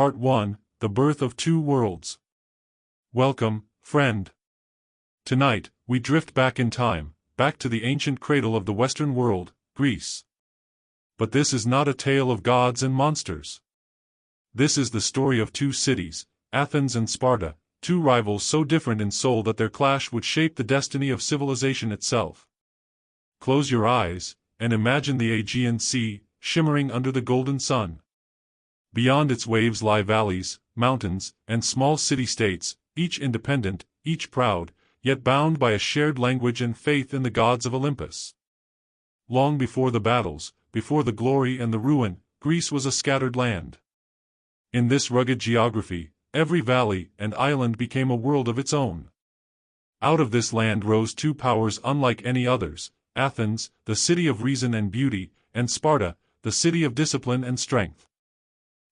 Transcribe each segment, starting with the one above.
Part 1, The Birth of Two Worlds. Welcome, friend. Tonight, we drift back in time, back to the ancient cradle of the Western world, Greece. But this is not a tale of gods and monsters. This is the story of two cities, Athens and Sparta, two rivals so different in soul that their clash would shape the destiny of civilization itself. Close your eyes, and imagine the Aegean Sea, shimmering under the golden sun. Beyond its waves lie valleys, mountains, and small city-states, each independent, each proud, yet bound by a shared language and faith in the gods of Olympus. Long before the battles, before the glory and the ruin, Greece was a scattered land. In this rugged geography, every valley and island became a world of its own. Out of this land rose two powers unlike any others, Athens, the city of reason and beauty, and Sparta, the city of discipline and strength.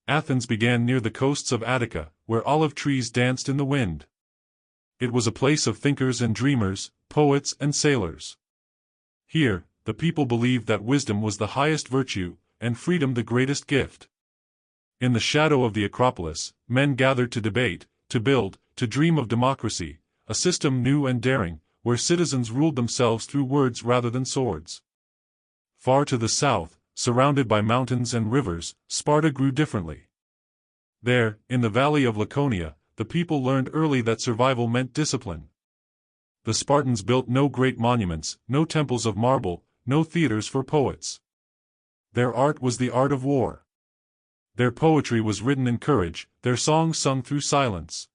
Athens began near the coasts of Attica, where olive trees danced in the wind. It was a place of thinkers and dreamers, poets and sailors. Here, the people believed that wisdom was the highest virtue, and freedom the greatest gift. In the shadow of the Acropolis, men gathered to debate, to build, to dream of democracy, a system new and daring, where citizens ruled themselves through words rather than swords. Far to the south, surrounded by mountains and rivers, Sparta grew differently. There, in the valley of Laconia, the people learned early that survival meant discipline. The Spartans built no great monuments, no temples of marble, no theaters for poets. Their art was the art of war. Their poetry was written in courage, their songs sung through silence.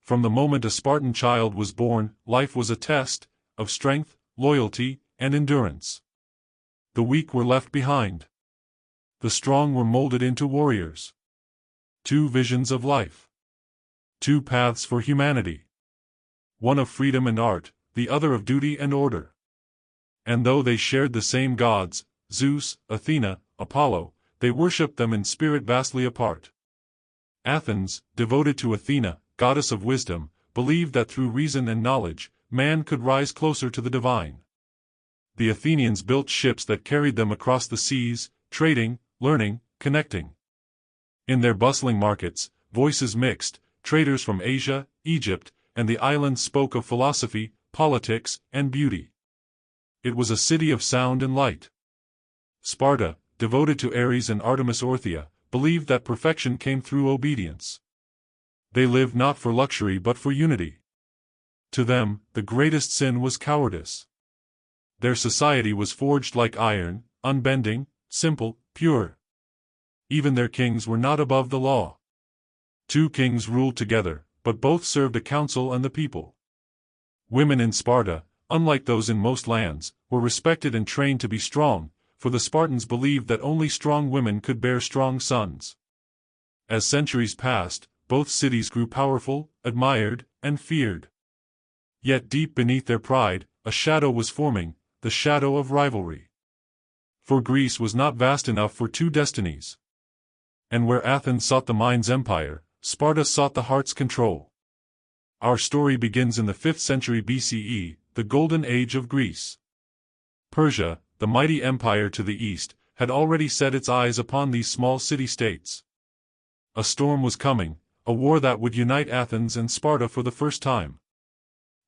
From the moment a Spartan child was born, life was a test of strength, loyalty, and endurance. The weak were left behind. The strong were molded into warriors. Two visions of life. Two paths for humanity. One of freedom and art, the other of duty and order. And though they shared the same gods, Zeus, Athena, Apollo, they worshipped them in spirit vastly apart. Athens, devoted to Athena, goddess of wisdom, believed that through reason and knowledge, man could rise closer to the divine. The Athenians built ships that carried them across the seas, trading, learning, connecting. In their bustling markets, voices mixed, traders from Asia, Egypt, and the islands spoke of philosophy, politics, and beauty. It was a city of sound and light. Sparta, devoted to Ares and Artemis Orthia, believed that perfection came through obedience. They lived not for luxury but for unity. To them, the greatest sin was cowardice. Their society was forged like iron, unbending, simple, pure. Even their kings were not above the law. Two kings ruled together, but both served a council and the people. Women in Sparta, unlike those in most lands, were respected and trained to be strong, for the Spartans believed that only strong women could bear strong sons. As centuries passed, both cities grew powerful, admired, and feared. Yet deep beneath their pride, a shadow was forming, the shadow of rivalry. For Greece was not vast enough for two destinies. And where Athens sought the mind's empire, Sparta sought the heart's control. Our story begins in the 5th century BCE, the Golden Age of Greece. Persia, the mighty empire to the east, had already set its eyes upon these small city-states. A storm was coming, a war that would unite Athens and Sparta for the first time.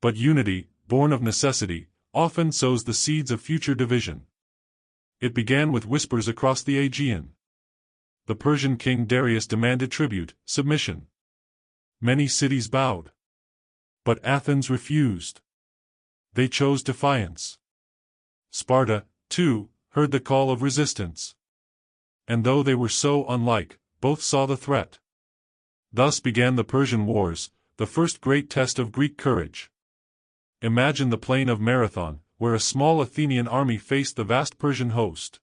But unity, born of necessity, often sows the seeds of future division. It began with whispers across the Aegean. The Persian king Darius demanded tribute, submission. Many cities bowed. But Athens refused. They chose defiance. Sparta, too, heard the call of resistance. And though they were so unlike, both saw the threat. Thus began the Persian Wars, the first great test of Greek courage. Imagine the plain of Marathon, where a small Athenian army faced the vast Persian host.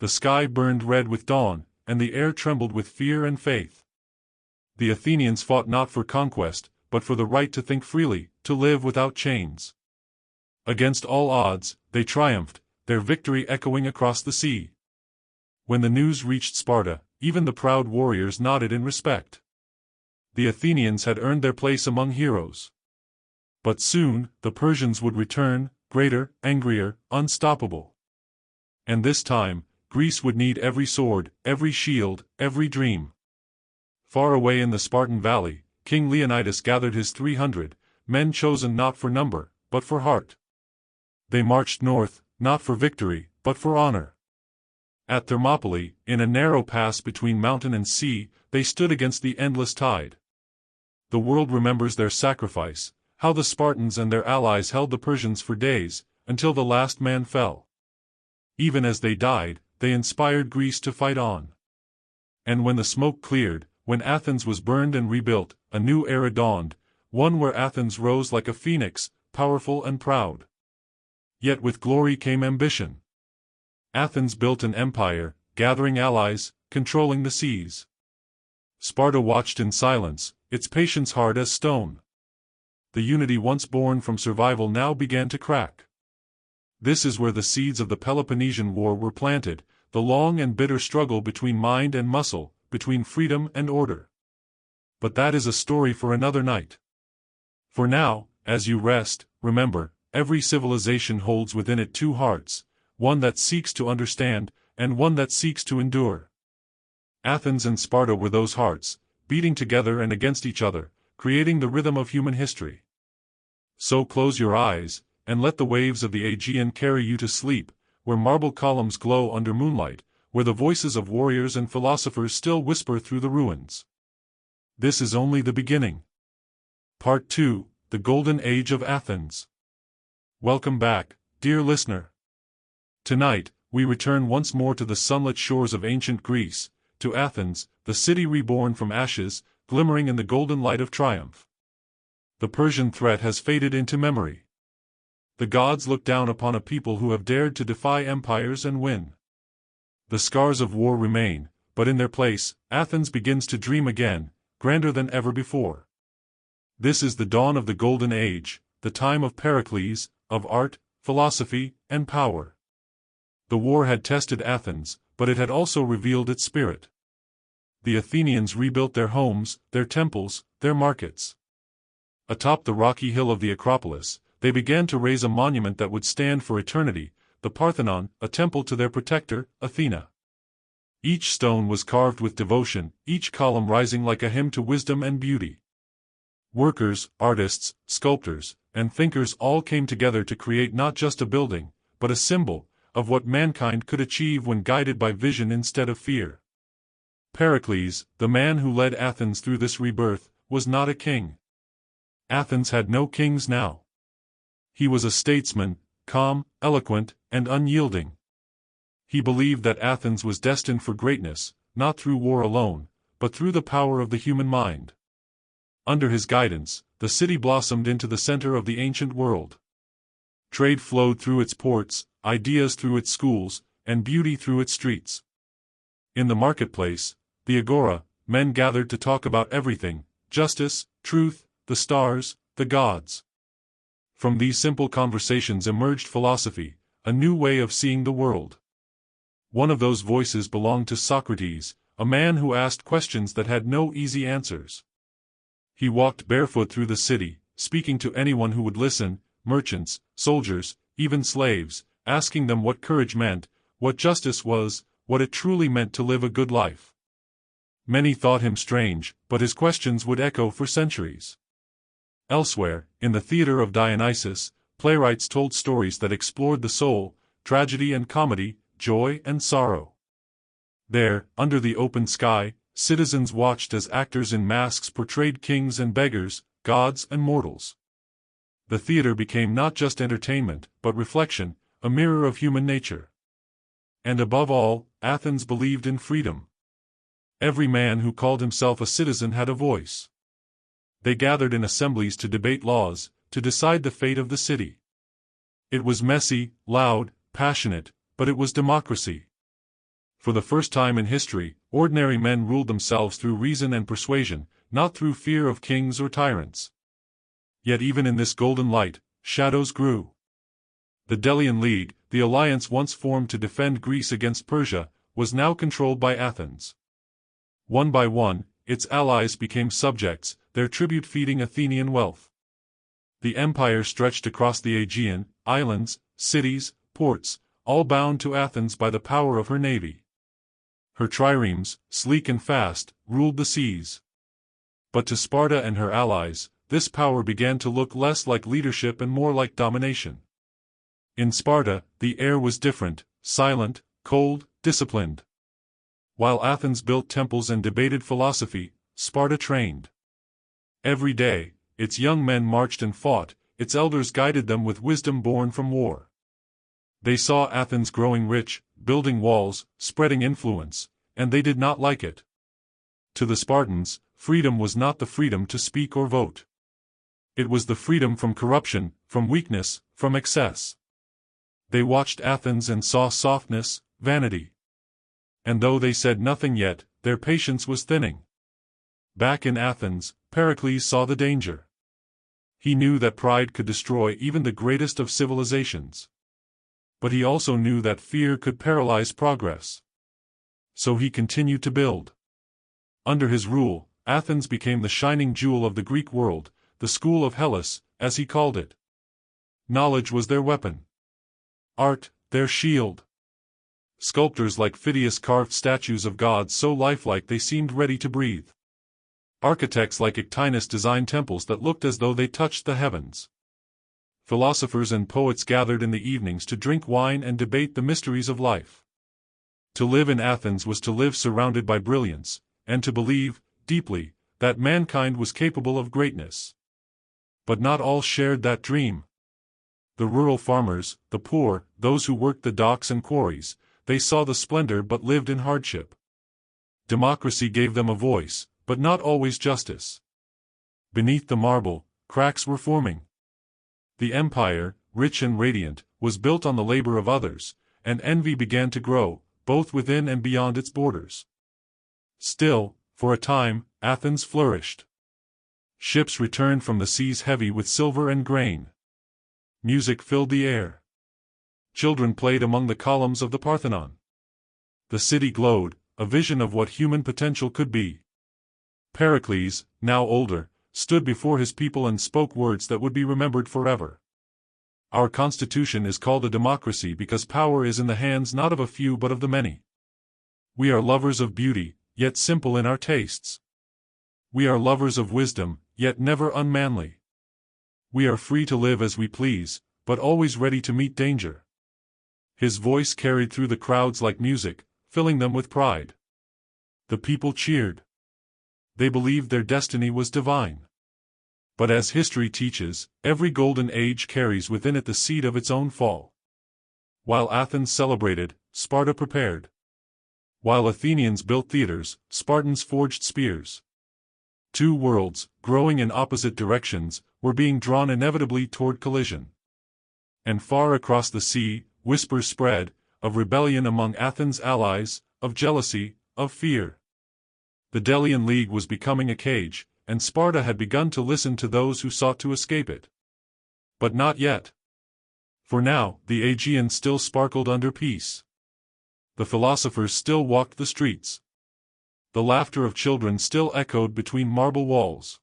The sky burned red with dawn, and the air trembled with fear and faith. The Athenians fought not for conquest, but for the right to think freely, to live without chains. Against all odds, they triumphed, their victory echoing across the sea. When the news reached Sparta, even the proud warriors nodded in respect. The Athenians had earned their place among heroes. But soon, the Persians would return, greater, angrier, unstoppable. And this time, Greece would need every sword, every shield, every dream. Far away in the Spartan valley, King Leonidas gathered his 300 men chosen not for number, but for heart. They marched north, not for victory, but for honor. At Thermopylae, in a narrow pass between mountain and sea, they stood against the endless tide. The world remembers their sacrifice, how the Spartans and their allies held the Persians for days, until the last man fell. Even as they died, they inspired Greece to fight on. And when the smoke cleared, when Athens was burned and rebuilt, a new era dawned, one where Athens rose like a phoenix, powerful and proud. Yet with glory came ambition. Athens built an empire, gathering allies, controlling the seas. Sparta watched in silence, its patience hard as stone. The unity once born from survival now began to crack. This is where the seeds of the Peloponnesian War were planted, the long and bitter struggle between mind and muscle, between freedom and order. But that is a story for another night. For now, as you rest, remember, every civilization holds within it two hearts, one that seeks to understand, and one that seeks to endure. Athens and Sparta were those hearts, beating together and against each other, creating the rhythm of human history. So close your eyes, and let the waves of the Aegean carry you to sleep, where marble columns glow under moonlight, where the voices of warriors and philosophers still whisper through the ruins. This is only the beginning. Part 2, The Golden Age of Athens. Welcome back, dear listener. Tonight, we return once more to the sunlit shores of ancient Greece, to Athens, the city reborn from ashes, glimmering in the golden light of triumph. The Persian threat has faded into memory. The gods look down upon a people who have dared to defy empires and win. The scars of war remain, but in their place, Athens begins to dream again, grander than ever before. This is the dawn of the Golden Age, the time of Pericles, of art, philosophy, and power. The war had tested Athens, but it had also revealed its spirit. The Athenians rebuilt their homes, their temples, their markets. Atop the rocky hill of the Acropolis, they began to raise a monument that would stand for eternity, the Parthenon, a temple to their protector, Athena. Each stone was carved with devotion, each column rising like a hymn to wisdom and beauty. Workers, artists, sculptors, and thinkers all came together to create not just a building, but a symbol of what mankind could achieve when guided by vision instead of fear. Pericles, the man who led Athens through this rebirth, was not a king. Athens had no kings now. He was a statesman, calm, eloquent, and unyielding. He believed that Athens was destined for greatness, not through war alone, but through the power of the human mind. Under his guidance, the city blossomed into the center of the ancient world. Trade flowed through its ports, ideas through its schools, and beauty through its streets. In the marketplace, the agora, men gathered to talk about everything: justice, truth, the stars, the gods. From these simple conversations emerged philosophy, a new way of seeing the world. One of those voices belonged to Socrates, a man who asked questions that had no easy answers. He walked barefoot through the city, speaking to anyone who would listen: merchants, soldiers, even slaves, asking them what courage meant, what justice was, what it truly meant to live a good life. Many thought him strange, but his questions would echo for centuries. Elsewhere, in the theater of Dionysus, playwrights told stories that explored the soul, tragedy and comedy, joy and sorrow. There, under the open sky, citizens watched as actors in masks portrayed kings and beggars, gods and mortals. The theater became not just entertainment, but reflection, a mirror of human nature. And above all, Athens believed in freedom. Every man who called himself a citizen had a voice. They gathered in assemblies to debate laws, to decide the fate of the city. It was messy, loud, passionate, but it was democracy. For the first time in history, ordinary men ruled themselves through reason and persuasion, not through fear of kings or tyrants. Yet even in this golden light, shadows grew. The Delian League, the alliance once formed to defend Greece against Persia, was now controlled by Athens. One by one, its allies became subjects, their tribute feeding Athenian wealth. The empire stretched across the Aegean, islands, cities, ports, all bound to Athens by the power of her navy. Her triremes, sleek and fast, ruled the seas. But to Sparta and her allies, this power began to look less like leadership and more like domination. In Sparta, the air was different, silent, cold, disciplined. While Athens built temples and debated philosophy, Sparta trained. Every day, its young men marched and fought, its elders guided them with wisdom born from war. They saw Athens growing rich, building walls, spreading influence, and they did not like it. To the Spartans, freedom was not the freedom to speak or vote. It was the freedom from corruption, from weakness, from excess. They watched Athens and saw softness, vanity. And though they said nothing yet, their patience was thinning. Back in Athens, Pericles saw the danger. He knew that pride could destroy even the greatest of civilizations. But he also knew that fear could paralyze progress. So he continued to build. Under his rule, Athens became the shining jewel of the Greek world, the school of Hellas, as he called it. Knowledge was their weapon. Art, their shield. Sculptors like Phidias carved statues of gods so lifelike they seemed ready to breathe. Architects like Echinus designed temples that looked as though they touched the heavens. Philosophers and poets gathered in the evenings to drink wine and debate the mysteries of life. To live in Athens was to live surrounded by brilliance, and to believe, deeply, that mankind was capable of greatness. But not all shared that dream. The rural farmers, the poor, those who worked the docks and quarries, they saw the splendor but lived in hardship. Democracy gave them a voice, but not always justice. Beneath the marble, cracks were forming. The empire, rich and radiant, was built on the labor of others, and envy began to grow, both within and beyond its borders. Still, for a time, Athens flourished. Ships returned from the seas heavy with silver and grain. Music filled the air. Children played among the columns of the Parthenon. The city glowed, a vision of what human potential could be. Pericles, now older, stood before his people and spoke words that would be remembered forever. Our constitution is called a democracy because power is in the hands not of a few but of the many. We are lovers of beauty, yet simple in our tastes. We are lovers of wisdom, yet never unmanly. We are free to live as we please, but always ready to meet danger. His voice carried through the crowds like music, filling them with pride. The people cheered. They believed their destiny was divine. But as history teaches, every golden age carries within it the seed of its own fall. While Athens celebrated, Sparta prepared. While Athenians built theaters, Spartans forged spears. Two worlds, growing in opposite directions, were being drawn inevitably toward collision. And far across the sea, whispers spread, of rebellion among Athens' allies, of jealousy, of fear. The Delian League was becoming a cage, and Sparta had begun to listen to those who sought to escape it. But not yet. For now, the Aegean still sparkled under peace. The philosophers still walked the streets. The laughter of children still echoed between marble walls.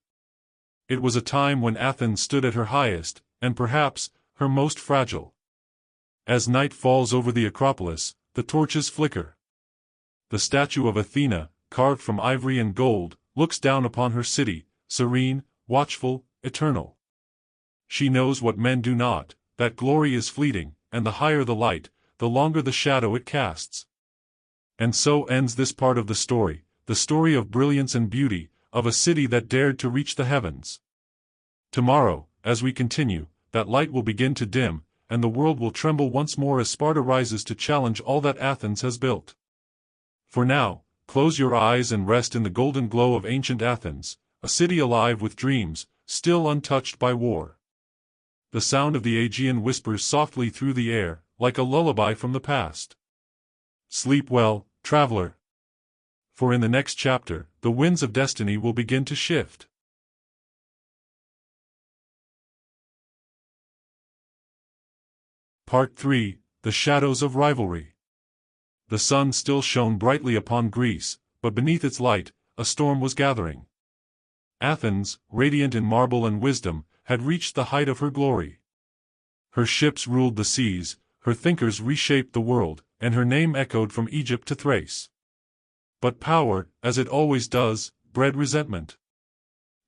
It was a time when Athens stood at her highest, and perhaps, her most fragile. As night falls over the Acropolis, the torches flicker. The statue of Athena, carved from ivory and gold, looks down upon her city, serene, watchful, eternal. She knows what men do not, that glory is fleeting, and the higher the light, the longer the shadow it casts. And so ends this part of the story of brilliance and beauty, of a city that dared to reach the heavens. Tomorrow, as we continue, that light will begin to dim, and the world will tremble once more as Sparta rises to challenge all that Athens has built. For now, close your eyes and rest in the golden glow of ancient Athens, a city alive with dreams, still untouched by war. The sound of the Aegean whispers softly through the air, like a lullaby from the past. Sleep well, traveler. For in the next chapter, the winds of destiny will begin to shift. Part 3, The Shadows of Rivalry. The sun still shone brightly upon Greece, but beneath its light, a storm was gathering. Athens, radiant in marble and wisdom, had reached the height of her glory. Her ships ruled the seas, her thinkers reshaped the world, and her name echoed from Egypt to Thrace. But power, as it always does, bred resentment.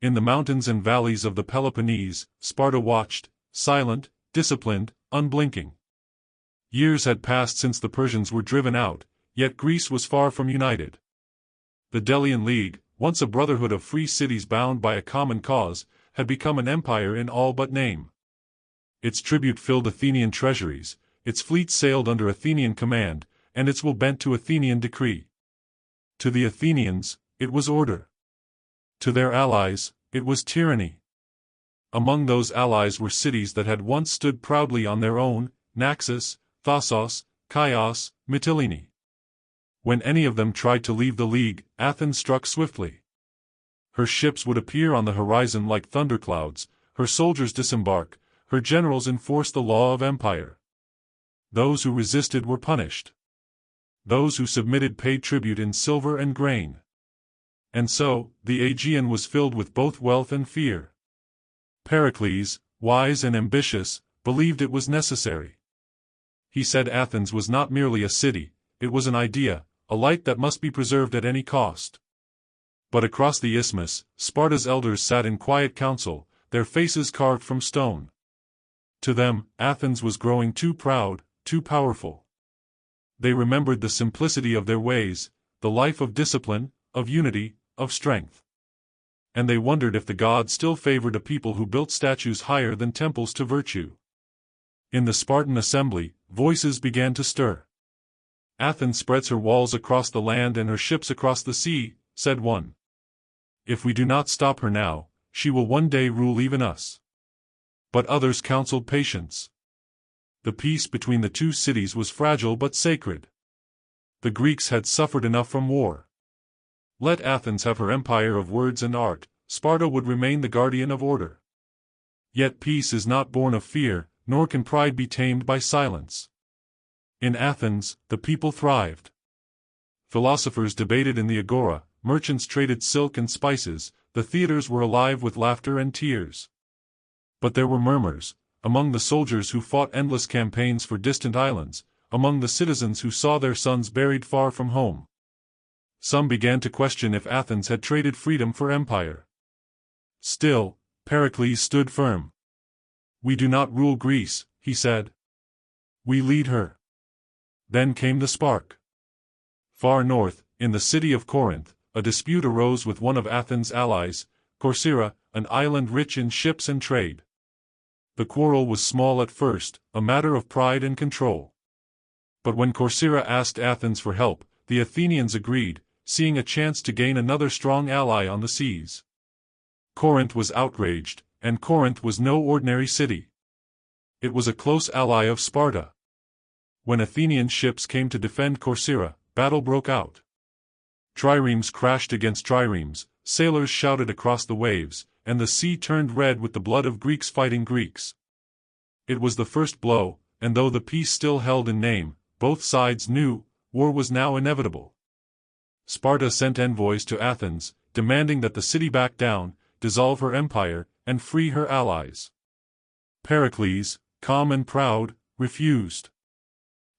In the mountains and valleys of the Peloponnese, Sparta watched, silent, disciplined, unblinking. Years had passed since the Persians were driven out, yet Greece was far from united. The Delian League, once a brotherhood of free cities bound by a common cause, had become an empire in all but name. Its tribute filled Athenian treasuries, its fleet sailed under Athenian command, and its will bent to Athenian decree. To the Athenians, it was order. To their allies, it was tyranny. Among those allies were cities that had once stood proudly on their own: Naxos, Thassos, Chios, Mytilene. When any of them tried to leave the league, Athens struck swiftly. Her ships would appear on the horizon like thunderclouds, her soldiers disembark, her generals enforce the law of empire. Those who resisted were punished. Those who submitted paid tribute in silver and grain. And so, the Aegean was filled with both wealth and fear. Pericles, wise and ambitious, believed it was necessary. He said Athens was not merely a city, it was an idea, a light that must be preserved at any cost. But across the isthmus, Sparta's elders sat in quiet council, their faces carved from stone. To them, Athens was growing too proud, too powerful. They remembered the simplicity of their ways, the life of discipline, of unity, of strength. And they wondered if the gods still favored a people who built statues higher than temples to virtue. In the Spartan assembly, voices began to stir. "Athens spreads her walls across the land and her ships across the sea," said one. "If we do not stop her now, she will one day rule even us." But others counseled patience. The peace between the two cities was fragile but sacred. The Greeks had suffered enough from war. Let Athens have her empire of words and art, Sparta would remain the guardian of order. Yet peace is not born of fear, nor can pride be tamed by silence. In Athens, the people thrived. Philosophers debated in the agora, merchants traded silk and spices, the theaters were alive with laughter and tears. But there were murmurs, among the soldiers who fought endless campaigns for distant islands, among the citizens who saw their sons buried far from home. Some began to question if Athens had traded freedom for empire. Still, Pericles stood firm. "We do not rule Greece," he said. "We lead her." Then came the spark. Far north, in the city of Corinth, a dispute arose with one of Athens' allies, Corcyra, an island rich in ships and trade. The quarrel was small at first, a matter of pride and control. But when Corcyra asked Athens for help, the Athenians agreed, seeing a chance to gain another strong ally on the seas. Corinth was outraged, and Corinth was no ordinary city. It was a close ally of Sparta. When Athenian ships came to defend Corcyra, battle broke out. Triremes crashed against triremes, sailors shouted across the waves, and the sea turned red with the blood of Greeks fighting Greeks. It was the first blow, and though the peace still held in name, both sides knew, war was now inevitable. Sparta sent envoys to Athens, demanding that the city back down, dissolve her empire, and free her allies. Pericles, calm and proud, refused.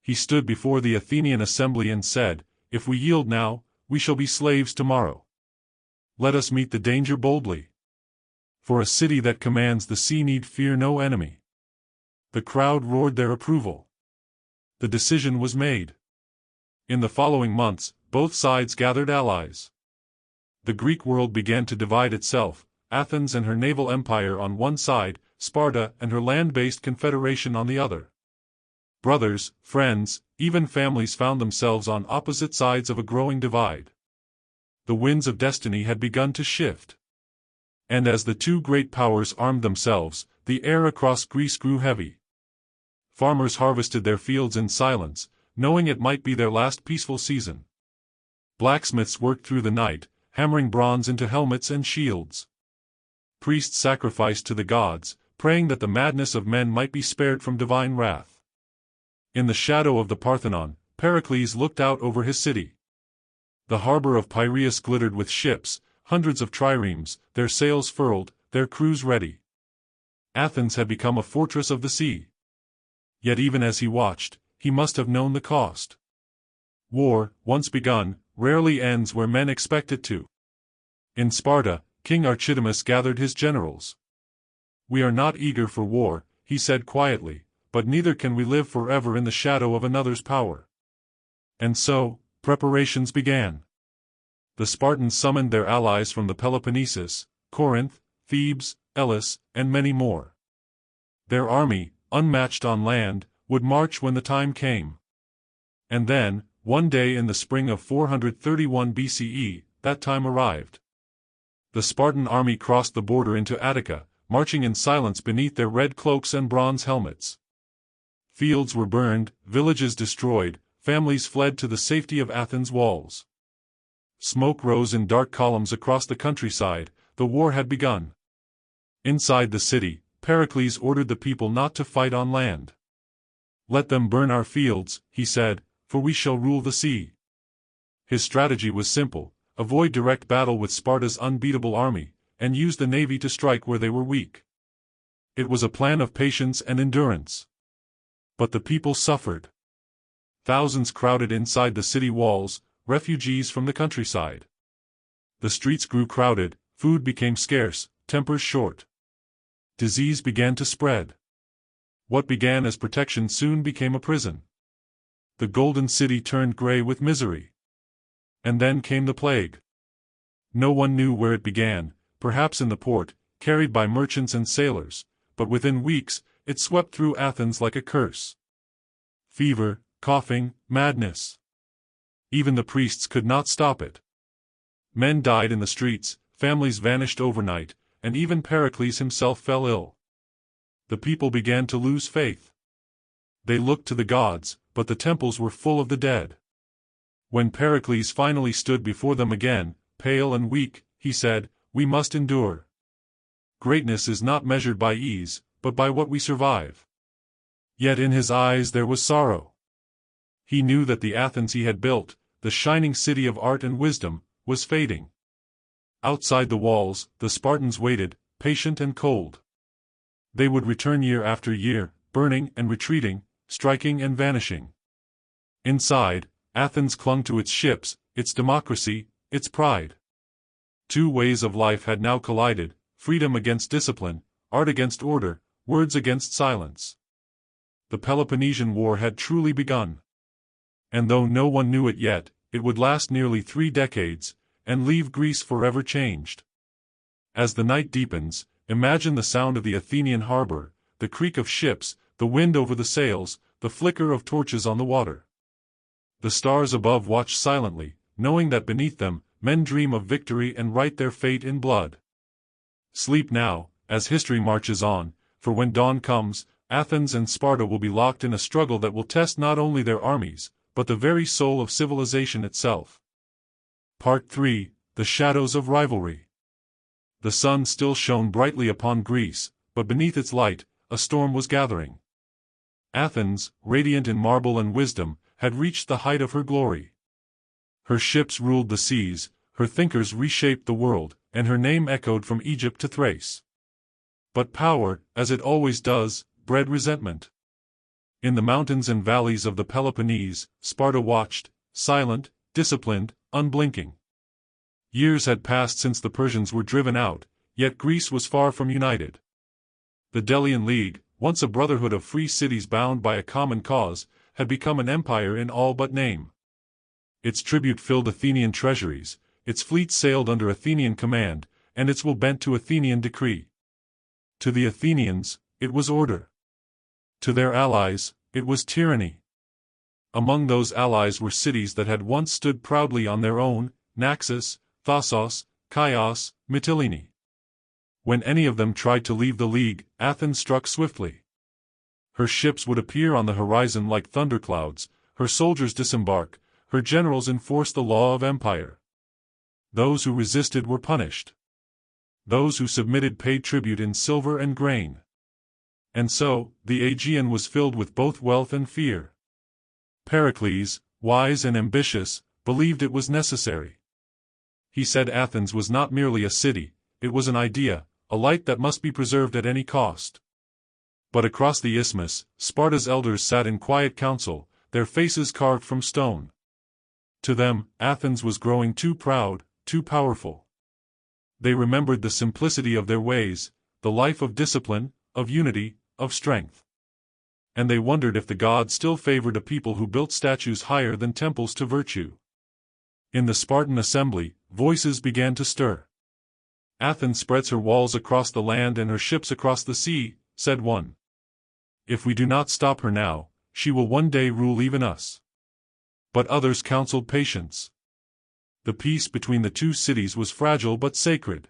He stood before the Athenian assembly and said, "If we yield now, we shall be slaves tomorrow. Let us meet the danger boldly. For a city that commands the sea need fear no enemy." The crowd roared their approval. The decision was made. In the following months, both sides gathered allies. The Greek world began to divide itself, Athens and her naval empire on one side, Sparta and her land-based confederation on the other. Brothers, friends, even families found themselves on opposite sides of a growing divide. The winds of destiny had begun to shift. And as the two great powers armed themselves, the air across Greece grew heavy. Farmers harvested their fields in silence, knowing it might be their last peaceful season. Blacksmiths worked through the night, hammering bronze into helmets and shields. Priests sacrificed to the gods, praying that the madness of men might be spared from divine wrath. In the shadow of the Parthenon, Pericles looked out over his city. The harbor of Piraeus glittered with ships, hundreds of triremes, their sails furled, their crews ready. Athens had become a fortress of the sea. Yet even as he watched, he must have known the cost. War, once begun, rarely ends where men expect it to. In Sparta, King Archidamus gathered his generals. "We are not eager for war," he said quietly, "but neither can we live forever in the shadow of another's power." And so, preparations began. The Spartans summoned their allies from the Peloponnesus, Corinth, Thebes, Elis, and many more. Their army, unmatched on land, would march when the time came. And then, one day in the spring of 431 BCE, that time arrived. The Spartan army crossed the border into Attica, marching in silence beneath their red cloaks and bronze helmets. Fields were burned, villages destroyed, families fled to the safety of Athens' walls. Smoke rose in dark columns across the countryside. The war had begun. Inside the city, Pericles ordered the people not to fight on land. "Let them burn our fields," he said, "for we shall rule the sea." His strategy was simple: avoid direct battle with Sparta's unbeatable army, and use the navy to strike where they were weak. It was a plan of patience and endurance. But the people suffered. Thousands crowded inside the city walls, refugees from the countryside. The streets grew crowded, food became scarce, tempers short. Disease began to spread. What began as protection soon became a prison. The Golden City turned gray with misery. And then came the plague. No one knew where it began, perhaps in the port, carried by merchants and sailors, but within weeks, it swept through Athens like a curse. Fever, coughing, madness. Even the priests could not stop it. Men died in the streets, families vanished overnight, and even Pericles himself fell ill. The people began to lose faith. They looked to the gods, but the temples were full of the dead. When Pericles finally stood before them again, pale and weak, he said, "We must endure. Greatness is not measured by ease, but by what we survive." Yet in his eyes there was sorrow. He knew that the Athens he had built, the shining city of art and wisdom, was fading. Outside the walls, the Spartans waited, patient and cold. They would return year after year, burning and retreating, striking and vanishing. Inside, Athens clung to its ships, its democracy, its pride. Two ways of life had now collided: freedom against discipline, art against order, words against silence. The Peloponnesian War had truly begun. And though no one knew it yet, it would last nearly 3 decades, and leave Greece forever changed. As the night deepens, imagine the sound of the Athenian harbor, the creak of ships, the wind over the sails, the flicker of torches on the water. The stars above watch silently, knowing that beneath them, men dream of victory and write their fate in blood. Sleep now, as history marches on, for when dawn comes, Athens and Sparta will be locked in a struggle that will test not only their armies, but the very soul of civilization itself. Part 3: The Shadows of Rivalry. The sun still shone brightly upon Greece, but beneath its light, a storm was gathering. Athens, radiant in marble and wisdom, had reached the height of her glory. Her ships ruled the seas, her thinkers reshaped the world, and her name echoed from Egypt to Thrace. But power, as it always does, bred resentment. In the mountains and valleys of the Peloponnese, Sparta watched, silent, disciplined, unblinking. Years had passed since the Persians were driven out, yet Greece was far from united. The Delian League, once a brotherhood of free cities bound by a common cause, had become an empire in all but name. Its tribute filled Athenian treasuries, its fleet sailed under Athenian command, and its will bent to Athenian decree. To the Athenians, it was order. To their allies, it was tyranny. Among those allies were cities that had once stood proudly on their own: Naxos, Thassos, Chios, Mytilene. When any of them tried to leave the league, Athens struck swiftly. Her ships would appear on the horizon like thunderclouds, her soldiers disembark, her generals enforce the law of empire. Those who resisted were punished. Those who submitted paid tribute in silver and grain. And so, the Aegean was filled with both wealth and fear. Pericles, wise and ambitious, believed it was necessary. He said Athens was not merely a city, it was an idea, a light that must be preserved at any cost. But across the isthmus, Sparta's elders sat in quiet council, their faces carved from stone. To them, Athens was growing too proud, too powerful. They remembered the simplicity of their ways, the life of discipline, of unity, of strength. And they wondered if the gods still favored a people who built statues higher than temples to virtue. In the Spartan assembly, voices began to stir. "Athens spreads her walls across the land and her ships across the sea," said one. "If we do not stop her now, she will one day rule even us." But others counseled patience. The peace between the two cities was fragile but sacred.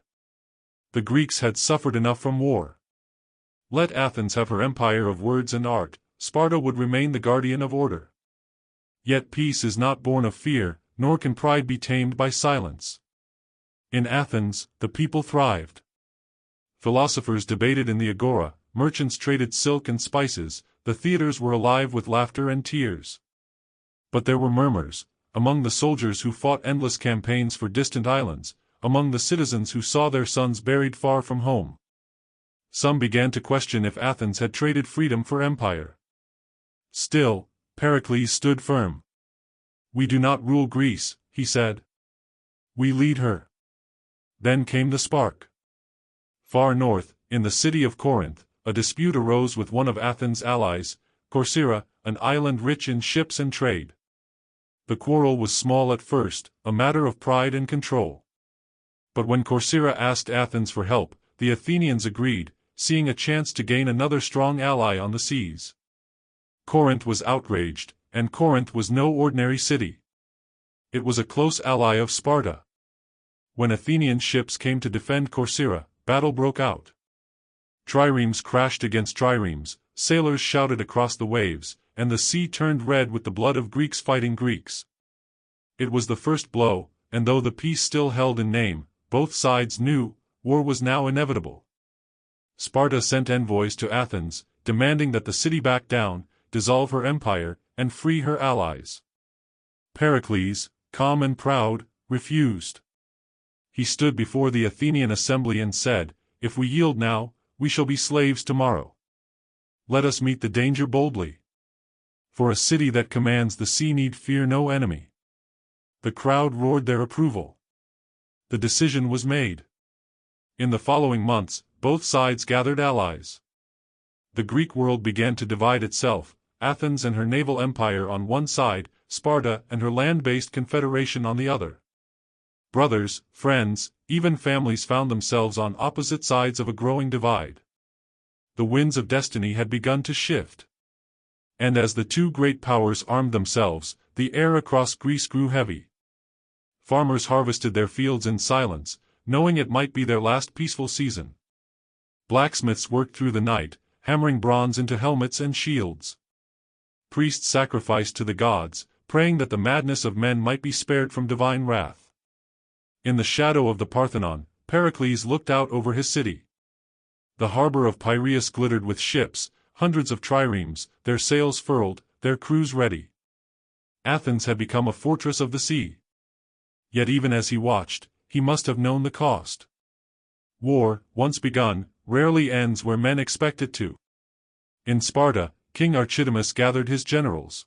The Greeks had suffered enough from war. Let Athens have her empire of words and art, Sparta would remain the guardian of order. Yet peace is not born of fear, nor can pride be tamed by silence. In Athens, the people thrived. Philosophers debated in the agora, merchants traded silk and spices, the theaters were alive with laughter and tears. But there were murmurs, among the soldiers who fought endless campaigns for distant islands, among the citizens who saw their sons buried far from home. Some began to question if Athens had traded freedom for empire. Still, Pericles stood firm. "We do not rule Greece," he said. "We lead her." Then came the spark. Far north, in the city of Corinth, a dispute arose with one of Athens' allies, Corcyra, an island rich in ships and trade. The quarrel was small at first, a matter of pride and control. But when Corcyra asked Athens for help, the Athenians agreed, seeing a chance to gain another strong ally on the seas. Corinth was outraged, and Corinth was no ordinary city. It was a close ally of Sparta. When Athenian ships came to defend Corcyra, battle broke out. Triremes crashed against triremes, sailors shouted across the waves, and the sea turned red with the blood of Greeks fighting Greeks. It was the first blow, and though the peace still held in name, both sides knew, war was now inevitable. Sparta sent envoys to Athens, demanding that the city back down, dissolve her empire, and free her allies. Pericles, calm and proud, refused. He stood before the Athenian assembly and said, "If we yield now, we shall be slaves tomorrow. Let us meet the danger boldly. For a city that commands the sea need fear no enemy." The crowd roared their approval. The decision was made. In the following months, both sides gathered allies. The Greek world began to divide itself, Athens and her naval empire on one side, Sparta and her land-based confederation on the other. Brothers, friends, even families found themselves on opposite sides of a growing divide. The winds of destiny had begun to shift. And as the two great powers armed themselves, the air across Greece grew heavy. Farmers harvested their fields in silence, knowing it might be their last peaceful season. Blacksmiths worked through the night, hammering bronze into helmets and shields. Priests sacrificed to the gods, praying that the madness of men might be spared from divine wrath. In the shadow of the Parthenon, Pericles looked out over his city. The harbor of Piraeus glittered with ships, hundreds of triremes, their sails furled, their crews ready. Athens had become a fortress of the sea. Yet even as he watched, he must have known the cost. War, once begun, rarely ends where men expect it to. In Sparta, King Archidamus gathered his generals.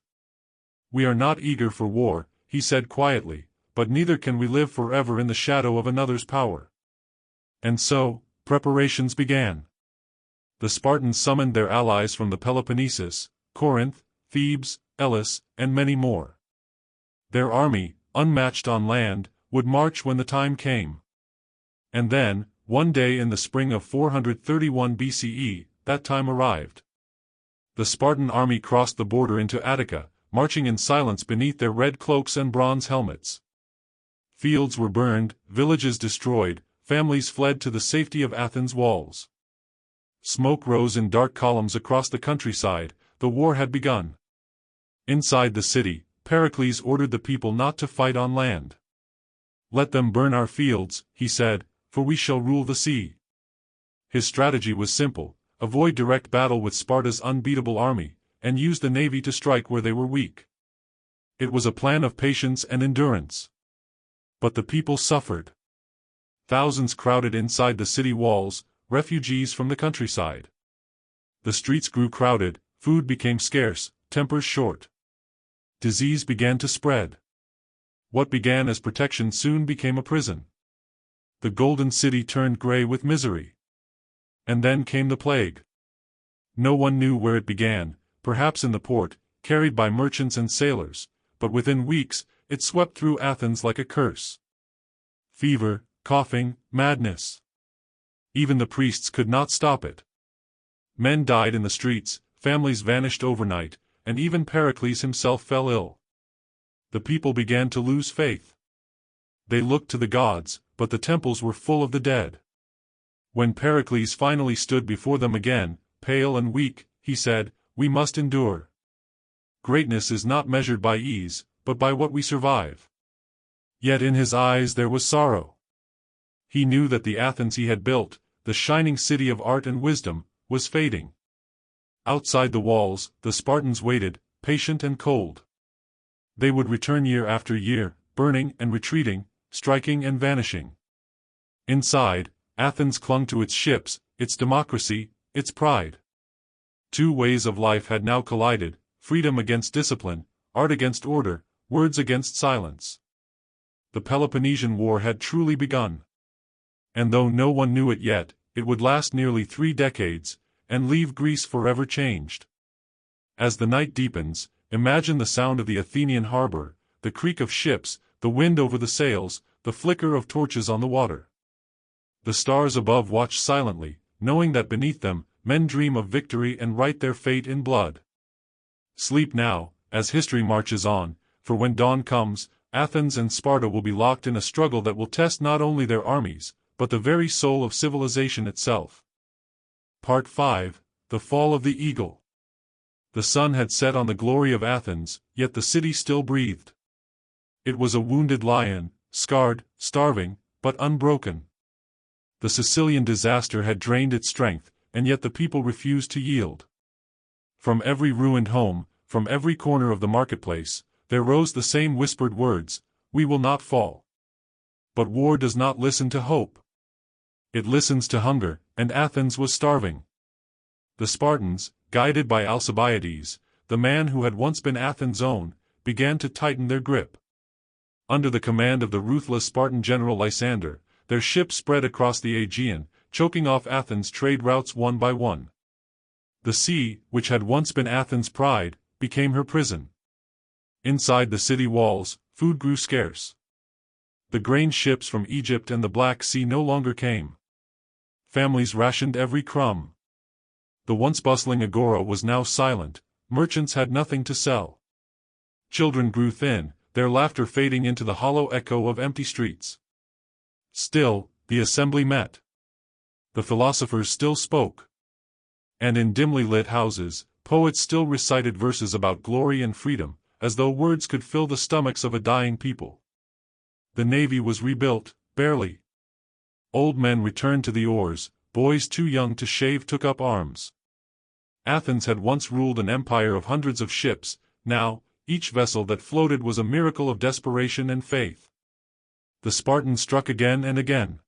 "We are not eager for war," he said quietly, "but neither can we live forever in the shadow of another's power." And so, preparations began. The Spartans summoned their allies from the Peloponnesus, Corinth, Thebes, Elis, and many more. Their army, unmatched on land, would march when the time came. And then, one day in the spring of 431 BCE, that time arrived. The Spartan army crossed the border into Attica, marching in silence beneath their red cloaks and bronze helmets. Fields were burned, villages destroyed, families fled to the safety of Athens' walls. Smoke rose in dark columns across the countryside, the war had begun. Inside the city, Pericles ordered the people not to fight on land. "Let them burn our fields," he said, "for we shall rule the sea." His strategy was simple: avoid direct battle with Sparta's unbeatable army, and use the navy to strike where they were weak. It was a plan of patience and endurance. But the people suffered. Thousands crowded inside the city walls, refugees from the countryside. The streets grew crowded, food became scarce, tempers short. Disease began to spread. What began as protection soon became a prison. The Golden City turned gray with misery. And then came the plague. No one knew where it began, perhaps in the port, carried by merchants and sailors, but within weeks, it swept through Athens like a curse. Fever, coughing, madness. Even the priests could not stop it. Men died in the streets, families vanished overnight, and even Pericles himself fell ill. The people began to lose faith. They looked to the gods, but the temples were full of the dead. When Pericles finally stood before them again, pale and weak, he said, "We must endure. Greatness is not measured by ease, but by what we survive." Yet in his eyes there was sorrow. He knew that the Athens he had built, the shining city of art and wisdom, was fading. Outside the walls, the Spartans waited, patient and cold. They would return year after year, burning and retreating, striking and vanishing. Inside, Athens clung to its ships, its democracy, its pride. Two ways of life had now collided, freedom against discipline, art against order, words against silence. The Peloponnesian War had truly begun. And though no one knew it yet, it would last nearly 3 decades, and leave Greece forever changed. As the night deepens, imagine the sound of the Athenian harbor, the creak of ships, the wind over the sails, the flicker of torches on the water. The stars above watch silently, knowing that beneath them, men dream of victory and write their fate in blood. Sleep now, as history marches on, for when dawn comes, Athens and Sparta will be locked in a struggle that will test not only their armies, but the very soul of civilization itself. Part 5, The Fall of the Eagle. The sun had set on the glory of Athens, yet the city still breathed. It was a wounded lion, scarred, starving, but unbroken. The Sicilian disaster had drained its strength, and yet the people refused to yield. From every ruined home, from every corner of the marketplace, there rose the same whispered words, "We will not fall." But war does not listen to hope. It listens to hunger, and Athens was starving. The Spartans, guided by Alcibiades, the man who had once been Athens' own, began to tighten their grip. Under the command of the ruthless Spartan general Lysander, their ships spread across the Aegean, choking off Athens' trade routes one by one. The sea, which had once been Athens' pride, became her prison. Inside the city walls, food grew scarce. The grain ships from Egypt and the Black Sea no longer came. Families rationed every crumb. The once bustling agora was now silent, merchants had nothing to sell. Children grew thin, their laughter fading into the hollow echo of empty streets. Still, the assembly met. The philosophers still spoke. And in dimly lit houses, poets still recited verses about glory and freedom, as though words could fill the stomachs of a dying people. The navy was rebuilt, barely. Old men returned to the oars, boys too young to shave took up arms. Athens had once ruled an empire of hundreds of ships, now, each vessel that floated was a miracle of desperation and faith. The Spartans struck again and again.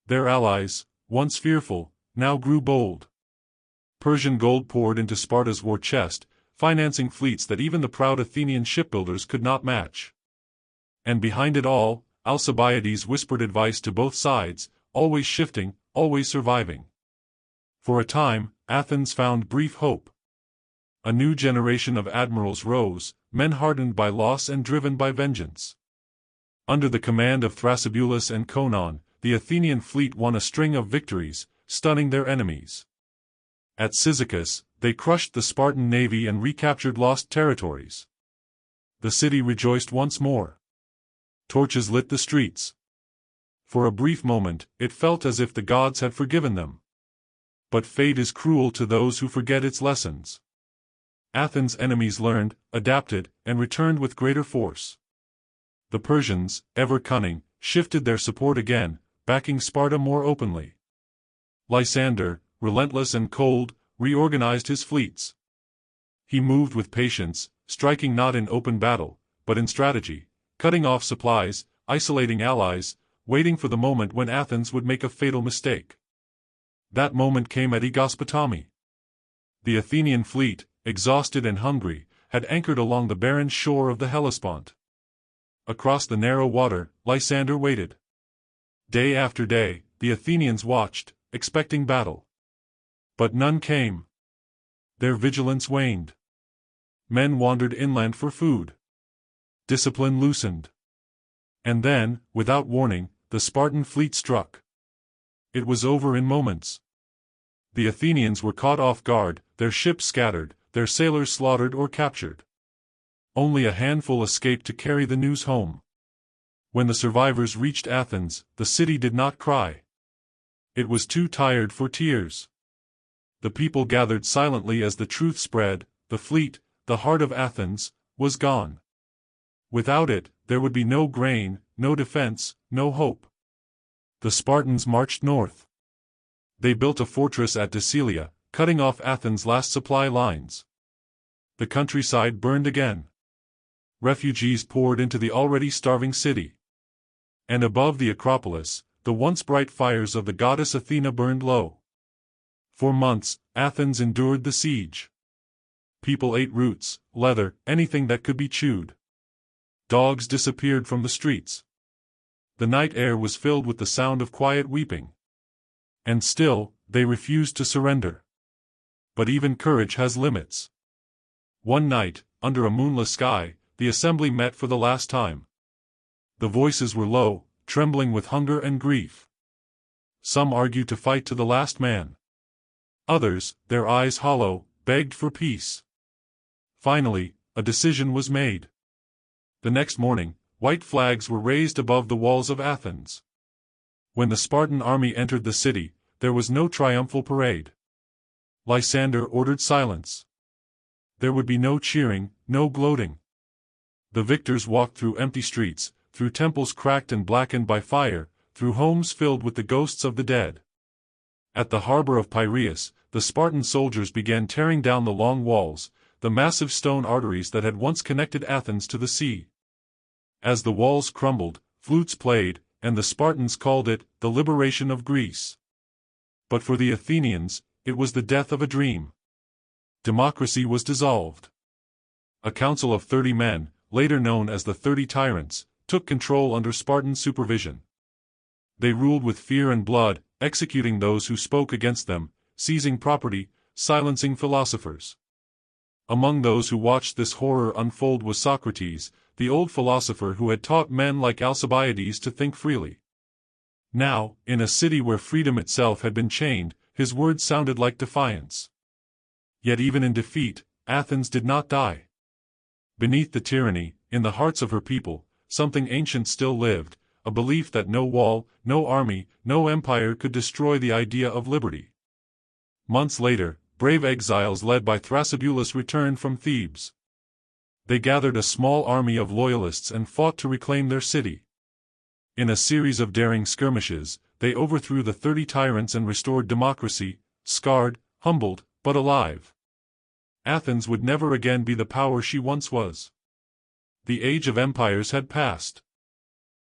Their allies, once fearful, now grew bold. Persian gold poured into Sparta's war chest, financing fleets that even the proud Athenian shipbuilders could not match. And behind it all, Alcibiades whispered advice to both sides, always shifting, always surviving. For a time, Athens found brief hope. A new generation of admirals rose, men hardened by loss and driven by vengeance. Under the command of Thrasybulus and Conon, the Athenian fleet won a string of victories, stunning their enemies. At Cyzicus, they crushed the Spartan navy and recaptured lost territories. The city rejoiced once more. Torches lit the streets. For a brief moment, it felt as if the gods had forgiven them. But fate is cruel to those who forget its lessons. Athens' enemies learned, adapted, and returned with greater force. The Persians, ever cunning, shifted their support again, backing Sparta more openly. Lysander, relentless and cold, reorganized his fleets. He moved with patience, striking not in open battle, but in strategy, cutting off supplies, isolating allies, waiting for the moment when Athens would make a fatal mistake. That moment came at Aegospotami. The Athenian fleet, exhausted and hungry, had anchored along the barren shore of the Hellespont. Across the narrow water, Lysander waited. Day after day, the Athenians watched, expecting battle. But none came. Their vigilance waned. Men wandered inland for food. Discipline loosened. And then, without warning, the Spartan fleet struck. It was over in moments. The Athenians were caught off guard, their ships scattered, their sailors slaughtered or captured. Only a handful escaped to carry the news home. When the survivors reached Athens, the city did not cry. It was too tired for tears. The people gathered silently as the truth spread: the fleet, the heart of Athens, was gone. Without it, there would be no grain, no defense, no hope. The Spartans marched north. They built a fortress at Decelia, cutting off Athens' last supply lines. The countryside burned again. Refugees poured into the already starving city. And above the Acropolis, the once bright fires of the goddess Athena burned low. For months, Athens endured the siege. People ate roots, leather, anything that could be chewed. Dogs disappeared from the streets. The night air was filled with the sound of quiet weeping. And still, they refused to surrender. But even courage has limits. One night, under a moonless sky, the assembly met for the last time. The voices were low, trembling with hunger and grief. Some argued to fight to the last man. Others, their eyes hollow, begged for peace. Finally, a decision was made. The next morning, white flags were raised above the walls of Athens. When the Spartan army entered the city, there was no triumphal parade. Lysander ordered silence. There would be no cheering, no gloating. The victors walked through empty streets, through temples cracked and blackened by fire, through homes filled with the ghosts of the dead. At the harbor of Piraeus, the Spartan soldiers began tearing down the long walls, the massive stone arteries that had once connected Athens to the sea. As the walls crumbled, flutes played, and the Spartans called it the liberation of Greece. But for the Athenians, it was the death of a dream. Democracy was dissolved. A council of 30 men, later known as the 30 Tyrants, took control under Spartan supervision. They ruled with fear and blood, executing those who spoke against them, seizing property, silencing philosophers. Among those who watched this horror unfold was Socrates, the old philosopher who had taught men like Alcibiades to think freely. Now, in a city where freedom itself had been chained, his words sounded like defiance. Yet even in defeat, Athens did not die. Beneath the tyranny, in the hearts of her people, something ancient still lived, a belief that no wall, no army, no empire could destroy the idea of liberty. Months later, brave exiles led by Thrasybulus returned from Thebes. They gathered a small army of loyalists and fought to reclaim their city. In a series of daring skirmishes, they overthrew the 30 tyrants and restored democracy, scarred, humbled, but alive. Athens would never again be the power she once was. The age of empires had passed.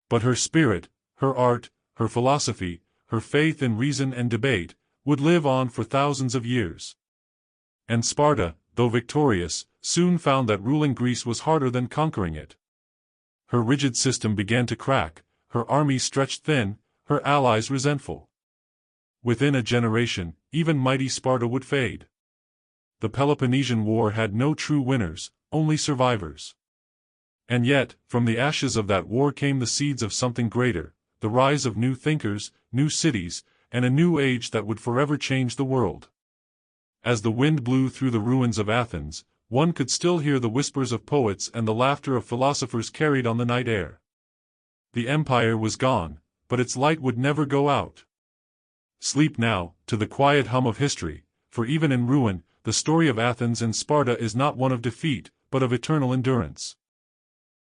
But her spirit, her art, her philosophy, her faith in reason and debate, would live on for thousands of years. And Sparta, though victorious, soon found that ruling Greece was harder than conquering it. Her rigid system began to crack, her army stretched thin, her allies resentful. Within a generation, even mighty Sparta would fade. The Peloponnesian War had no true winners, only survivors. And yet, from the ashes of that war came the seeds of something greater, the rise of new thinkers, new cities, and a new age that would forever change the world. As the wind blew through the ruins of Athens, one could still hear the whispers of poets and the laughter of philosophers carried on the night air. The empire was gone, but its light would never go out. Sleep now, to the quiet hum of history, for even in ruin, the story of Athens and Sparta is not one of defeat, but of eternal endurance.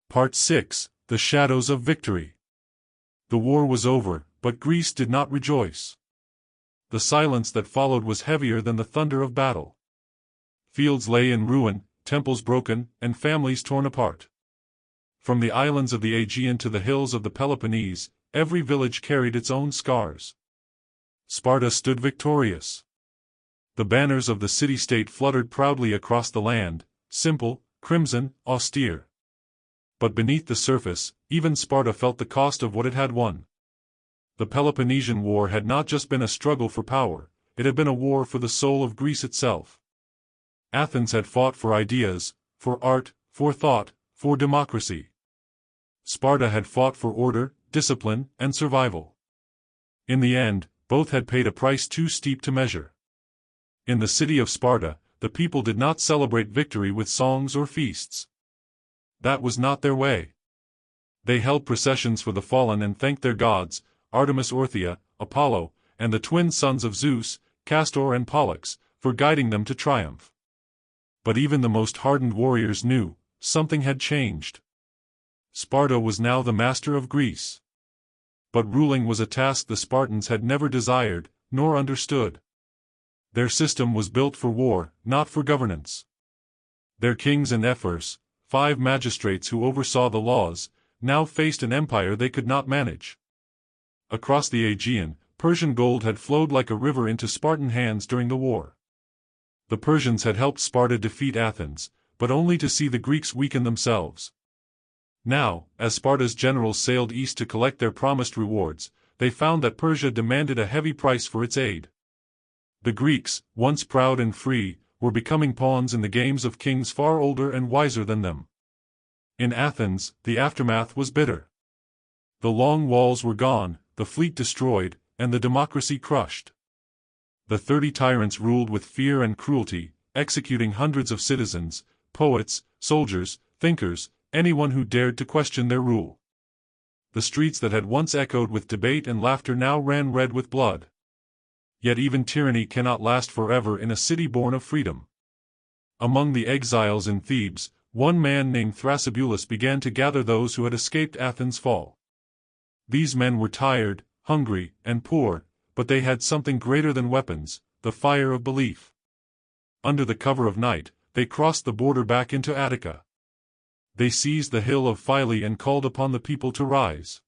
Part 6: The Shadows of Victory. The war was over, but Greece did not rejoice. The silence that followed was heavier than the thunder of battle. Fields lay in ruin, temples broken, and families torn apart. From the islands of the Aegean to the hills of the Peloponnese, every village carried its own scars. Sparta stood victorious. The banners of the city-state fluttered proudly across the land, simple, crimson, austere. But beneath the surface, even Sparta felt the cost of what it had won. The Peloponnesian War had not just been a struggle for power, it had been a war for the soul of Greece itself. Athens had fought for ideas, for art, for thought, for democracy. Sparta had fought for order, discipline, and survival. In the end, both had paid a price too steep to measure. In the city of Sparta, the people did not celebrate victory with songs or feasts. That was not their way. They held processions for the fallen and thanked their gods, Artemis Orthia, Apollo, and the twin sons of Zeus, Castor and Pollux, for guiding them to triumph. But even the most hardened warriors knew, something had changed. Sparta was now the master of Greece. But ruling was a task the Spartans had never desired, nor understood. Their system was built for war, not for governance. Their kings and ephors, 5 magistrates who oversaw the laws, now faced an empire they could not manage. Across the Aegean, Persian gold had flowed like a river into Spartan hands during the war. The Persians had helped Sparta defeat Athens, but only to see the Greeks weaken themselves. Now, as Sparta's generals sailed east to collect their promised rewards, they found that Persia demanded a heavy price for its aid. The Greeks, once proud and free, were becoming pawns in the games of kings far older and wiser than them. In Athens, the aftermath was bitter. The long walls were gone, the fleet destroyed, and the democracy crushed. The 30 tyrants ruled with fear and cruelty, executing hundreds of citizens, poets, soldiers, thinkers, anyone who dared to question their rule. The streets that had once echoed with debate and laughter now ran red with blood. Yet even tyranny cannot last forever in a city born of freedom. Among the exiles in Thebes, one man named Thrasybulus began to gather those who had escaped Athens' fall. These men were tired, hungry, and poor, but they had something greater than weapons, the fire of belief. Under the cover of night, they crossed the border back into Attica. They seized the hill of Philae and called upon the people to rise.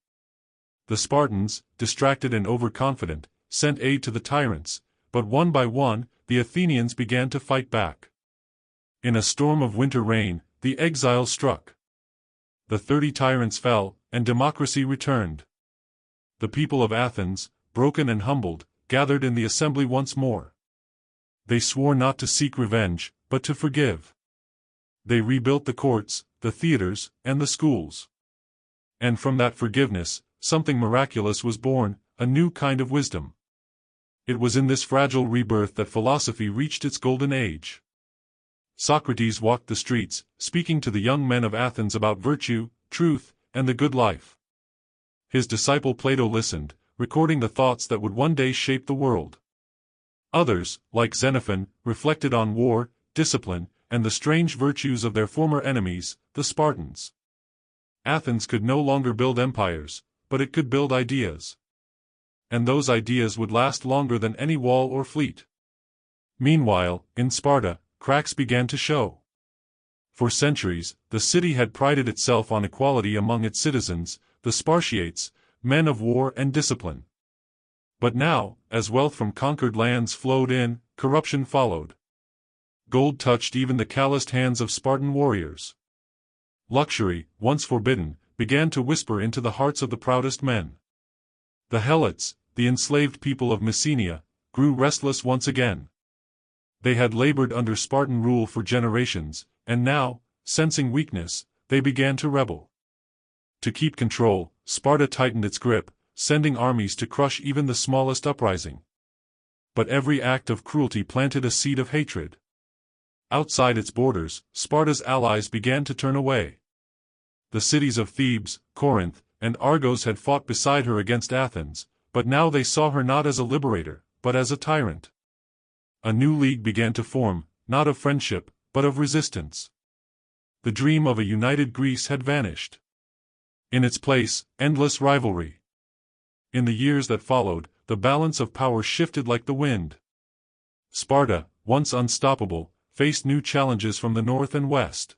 The Spartans, distracted and overconfident, sent aid to the tyrants, but one by one, the Athenians began to fight back. In a storm of winter rain, the exiles struck. The 30 tyrants fell, and democracy returned. The people of Athens, broken and humbled, gathered in the assembly once more. They swore not to seek revenge, but to forgive. They rebuilt the courts, the theaters, and the schools. And from that forgiveness, something miraculous was born, a new kind of wisdom. It was in this fragile rebirth that philosophy reached its golden age. Socrates walked the streets, speaking to the young men of Athens about virtue, truth, and the good life. His disciple Plato listened, recording the thoughts that would one day shape the world. Others, like Xenophon, reflected on war, discipline, and the strange virtues of their former enemies, the Spartans. Athens could no longer build empires, but it could build ideas. And those ideas would last longer than any wall or fleet. Meanwhile, in Sparta, cracks began to show. For centuries, the city had prided itself on equality among its citizens, the Spartiates, men of war and discipline. But now, as wealth from conquered lands flowed in, corruption followed. Gold touched even the calloused hands of Spartan warriors. Luxury, once forbidden, began to whisper into the hearts of the proudest men. The Helots, the enslaved people of Messenia, grew restless once again. They had labored under Spartan rule for generations, and now, sensing weakness, they began to rebel. To keep control, Sparta tightened its grip, sending armies to crush even the smallest uprising. But every act of cruelty planted a seed of hatred. Outside its borders, Sparta's allies began to turn away. The cities of Thebes, Corinth, and Argos had fought beside her against Athens, but now they saw her not as a liberator, but as a tyrant. A new league began to form, not of friendship, but of resistance. The dream of a united Greece had vanished. In its place, endless rivalry. In the years that followed, the balance of power shifted like the wind. Sparta, once unstoppable, faced new challenges from the north and west.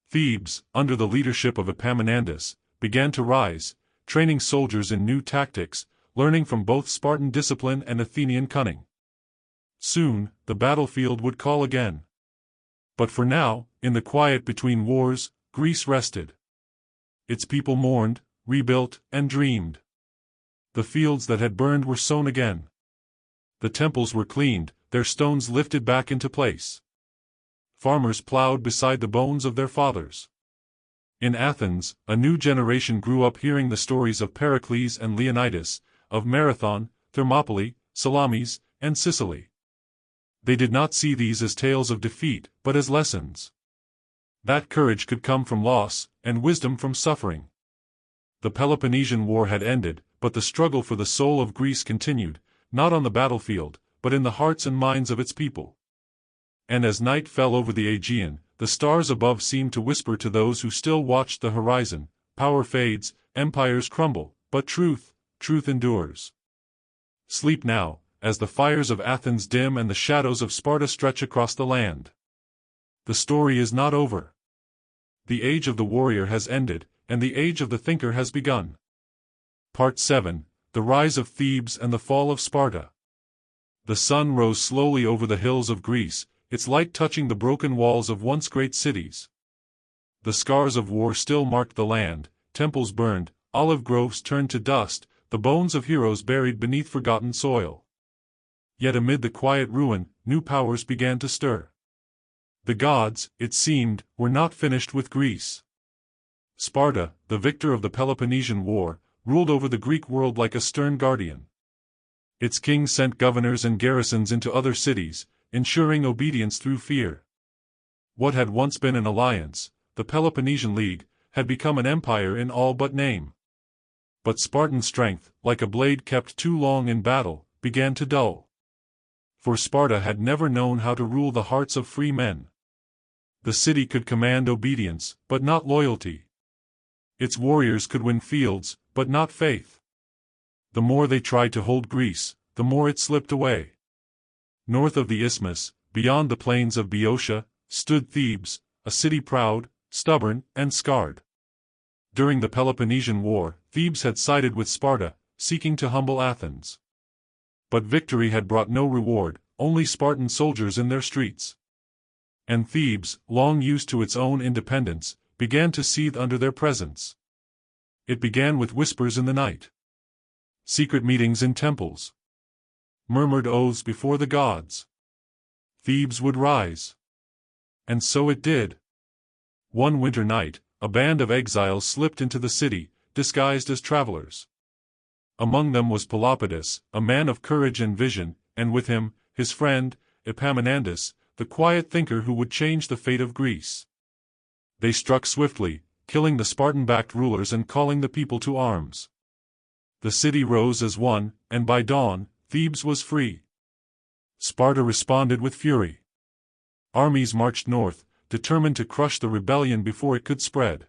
Thebes, under the leadership of Epaminondas, began to rise, training soldiers in new tactics, learning from both Spartan discipline and Athenian cunning. Soon, the battlefield would call again. But for now, in the quiet between wars, Greece rested. Its people mourned, rebuilt, and dreamed. The fields that had burned were sown again. The temples were cleaned, their stones lifted back into place. Farmers plowed beside the bones of their fathers. In Athens, a new generation grew up hearing the stories of Pericles and Leonidas, of Marathon, Thermopylae, Salamis, and Sicily. They did not see these as tales of defeat, but as lessons. That courage could come from loss, and wisdom from suffering. The Peloponnesian War had ended, but the struggle for the soul of Greece continued, not on the battlefield, but in the hearts and minds of its people. And as night fell over the Aegean, the stars above seemed to whisper to those who still watched the horizon, power fades, empires crumble, but truth endures. Sleep now, as the fires of Athens dim and the shadows of Sparta stretch across the land. The story is not over. The age of the warrior has ended, and the age of the thinker has begun. Part 7, The Rise of Thebes and the Fall of Sparta. The sun rose slowly over the hills of Greece, its light touching the broken walls of once great cities. The scars of war still marked the land, temples burned, olive groves turned to dust, the bones of heroes buried beneath forgotten soil. Yet amid the quiet ruin, new powers began to stir. The gods, it seemed, were not finished with Greece. Sparta, the victor of the Peloponnesian War, ruled over the Greek world like a stern guardian. Its king sent governors and garrisons into other cities, ensuring obedience through fear. What had once been an alliance, the Peloponnesian League, had become an empire in all but name. But Spartan strength, like a blade kept too long in battle, began to dull. For Sparta had never known how to rule the hearts of free men. The city could command obedience, but not loyalty. Its warriors could win fields, but not faith. The more they tried to hold Greece, the more it slipped away. North of the Isthmus, beyond the plains of Boeotia, stood Thebes, a city proud, stubborn, and scarred. During the Peloponnesian War, Thebes had sided with Sparta, seeking to humble Athens. But victory had brought no reward, only Spartan soldiers in their streets. And Thebes, long used to its own independence, began to seethe under their presence. It began with whispers in the night. Secret meetings in temples. Murmured oaths before the gods. Thebes would rise. And so it did. One winter night, a band of exiles slipped into the city, disguised as travelers. Among them was Pelopidas, a man of courage and vision, and with him, his friend, Epaminondas, the quiet thinker who would change the fate of Greece. They struck swiftly, killing the Spartan-backed rulers and calling the people to arms. The city rose as one, and by dawn, Thebes was free. Sparta responded with fury. Armies marched north, determined to crush the rebellion before it could spread.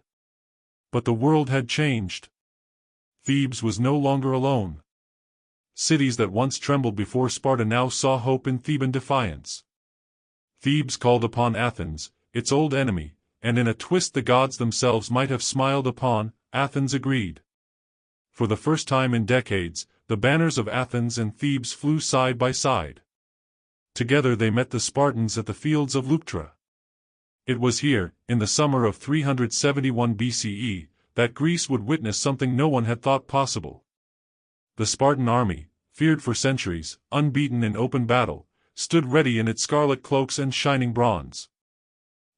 But the world had changed. Thebes was no longer alone. Cities that once trembled before Sparta now saw hope in Theban defiance. Thebes called upon Athens, its old enemy, and in a twist the gods themselves might have smiled upon, Athens agreed. For the first time in decades, the banners of Athens and Thebes flew side by side. Together they met the Spartans at the fields of Leuctra. It was here, in the summer of 371 BCE, that Greece would witness something no one had thought possible. The Spartan army, feared for centuries, unbeaten in open battle, stood ready in its scarlet cloaks and shining bronze.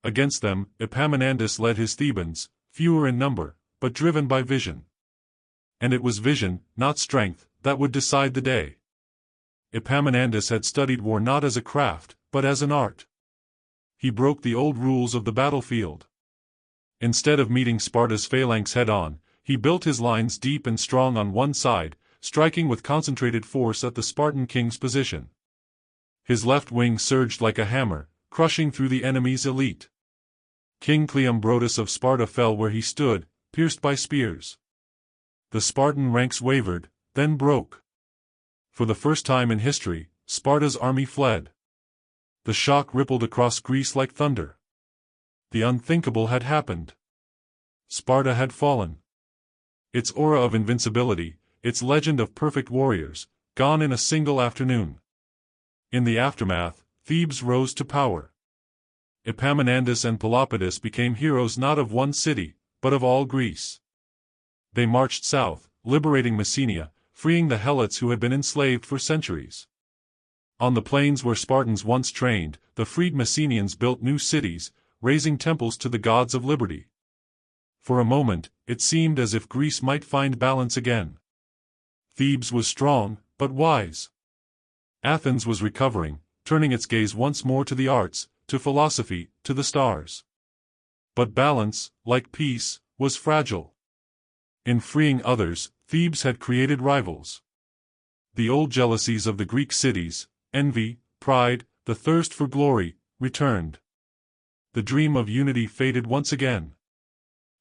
Against them, Epaminondas led his Thebans, fewer in number, but driven by vision. And it was vision, not strength, that would decide the day. Epaminondas had studied war not as a craft, but as an art. He broke the old rules of the battlefield. Instead of meeting Sparta's phalanx head-on, he built his lines deep and strong on one side, striking with concentrated force at the Spartan king's position. His left wing surged like a hammer, crushing through the enemy's elite. King Cleombrotus of Sparta fell where he stood, pierced by spears. The Spartan ranks wavered, then broke. For the first time in history, Sparta's army fled. The shock rippled across Greece like thunder. The unthinkable had happened. Sparta had fallen. Its aura of invincibility, its legend of perfect warriors, gone in a single afternoon. In the aftermath, Thebes rose to power. Epaminondas and Pelopidas became heroes not of one city, but of all Greece. They marched south, liberating Messenia, freeing the Helots who had been enslaved for centuries. On the plains where Spartans once trained, the freed Messenians built new cities, raising temples to the gods of liberty. For a moment, it seemed as if Greece might find balance again. Thebes was strong, but wise. Athens was recovering, turning its gaze once more to the arts, to philosophy, to the stars. But balance, like peace, was fragile. In freeing others, Thebes had created rivals. The old jealousies of the Greek cities, envy, pride, the thirst for glory, returned. The dream of unity faded once again.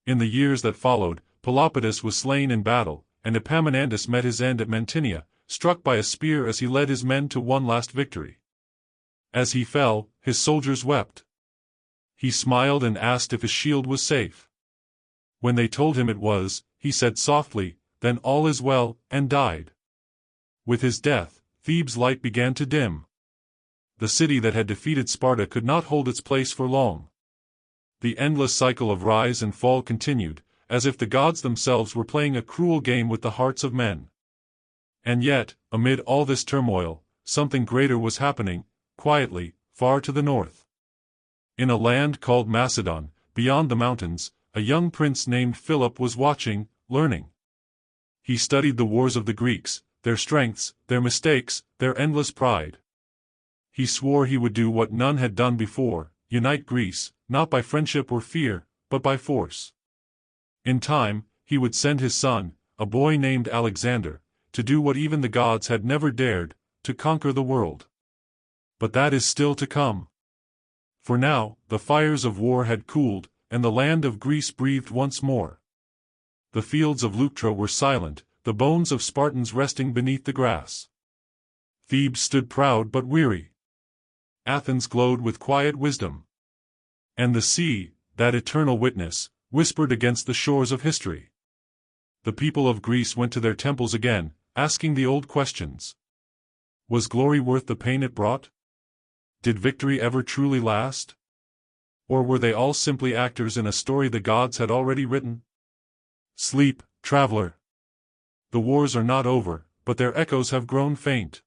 In the years that followed, Peloponnesus was slain in battle, and Epaminondas met his end at Mantinea, struck by a spear as he led his men to one last victory. As he fell, his soldiers wept. He smiled and asked if his shield was safe. When they told him it was, he said softly, "Then all is well," and died. With his death, Thebes' light began to dim. The city that had defeated Sparta could not hold its place for long. The endless cycle of rise and fall continued, as if the gods themselves were playing a cruel game with the hearts of men. And yet, amid all this turmoil, something greater was happening, quietly, far to the north. In a land called Macedon, beyond the mountains, a young prince named Philip was watching, learning. He studied the wars of the Greeks, their strengths, their mistakes, their endless pride. He swore he would do what none had done before, unite Greece, not by friendship or fear, but by force. In time, he would send his son, a boy named Alexander, to do what even the gods had never dared, to conquer the world. But that is still to come. For now, the fires of war had cooled, and the land of Greece breathed once more. The fields of Leuctra were silent, the bones of Spartans resting beneath the grass. Thebes stood proud but weary. Athens glowed with quiet wisdom. And the sea, that eternal witness, whispered against the shores of history. The people of Greece went to their temples again, asking the old questions. Was glory worth the pain it brought? Did victory ever truly last? Or were they all simply actors in a story the gods had already written? Sleep, traveler. The wars are not over, but their echoes have grown faint.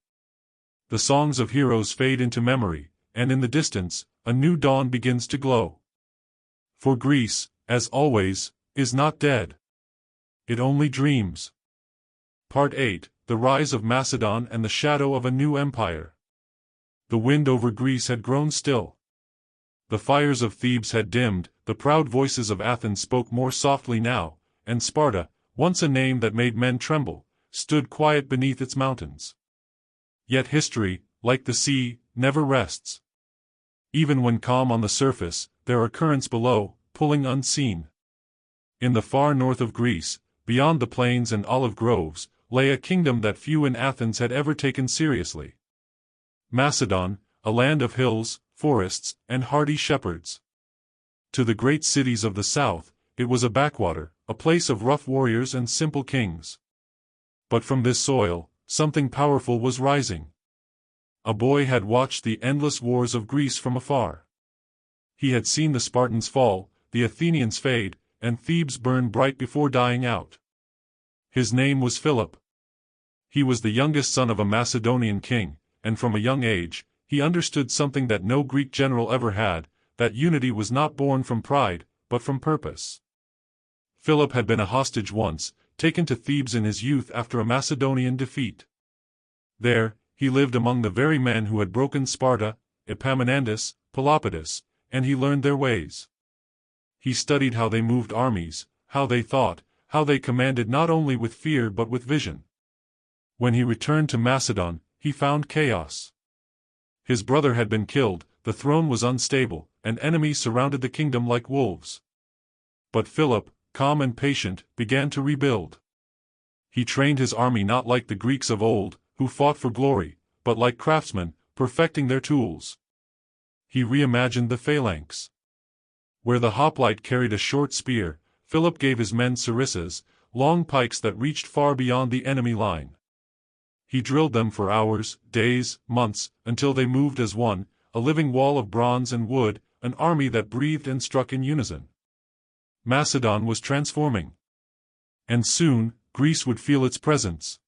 The songs of heroes fade into memory, and in the distance, a new dawn begins to glow. For Greece, as always, is not dead. It only dreams. Part 8, The Rise of Macedon and the Shadow of a New Empire. The wind over Greece had grown still. The fires of Thebes had dimmed, the proud voices of Athens spoke more softly now, and Sparta, once a name that made men tremble, stood quiet beneath its mountains. Yet history, like the sea, never rests. Even when calm on the surface, there are currents below, pulling unseen. In the far north of Greece, beyond the plains and olive groves, lay a kingdom that few in Athens had ever taken seriously. Macedon, a land of hills, forests, and hardy shepherds. To the great cities of the south, it was a backwater, a place of rough warriors and simple kings. But from this soil, something powerful was rising. A boy had watched the endless wars of Greece from afar. He had seen the Spartans fall, the Athenians fade, and Thebes burn bright before dying out. His name was Philip. He was the youngest son of a Macedonian king, and from a young age, he understood something that no Greek general ever had, that unity was not born from pride, but from purpose. Philip had been a hostage once, taken to Thebes in his youth after a Macedonian defeat. There, he lived among the very men who had broken Sparta, Epaminondas, Peloponnesus, and he learned their ways. He studied how they moved armies, how they thought, how they commanded not only with fear but with vision. When he returned to Macedon, he found chaos. His brother had been killed, the throne was unstable, and enemies surrounded the kingdom like wolves. But Philip, calm and patient, began to rebuild. He trained his army not like the Greeks of old, who fought for glory, but like craftsmen, perfecting their tools. He reimagined the phalanx. Where the hoplite carried a short spear, Philip gave his men sarissas, long pikes that reached far beyond the enemy line. He drilled them for hours, days, months, until they moved as one, a living wall of bronze and wood, an army that breathed and struck in unison. Macedon was transforming. And soon, Greece would feel its presence.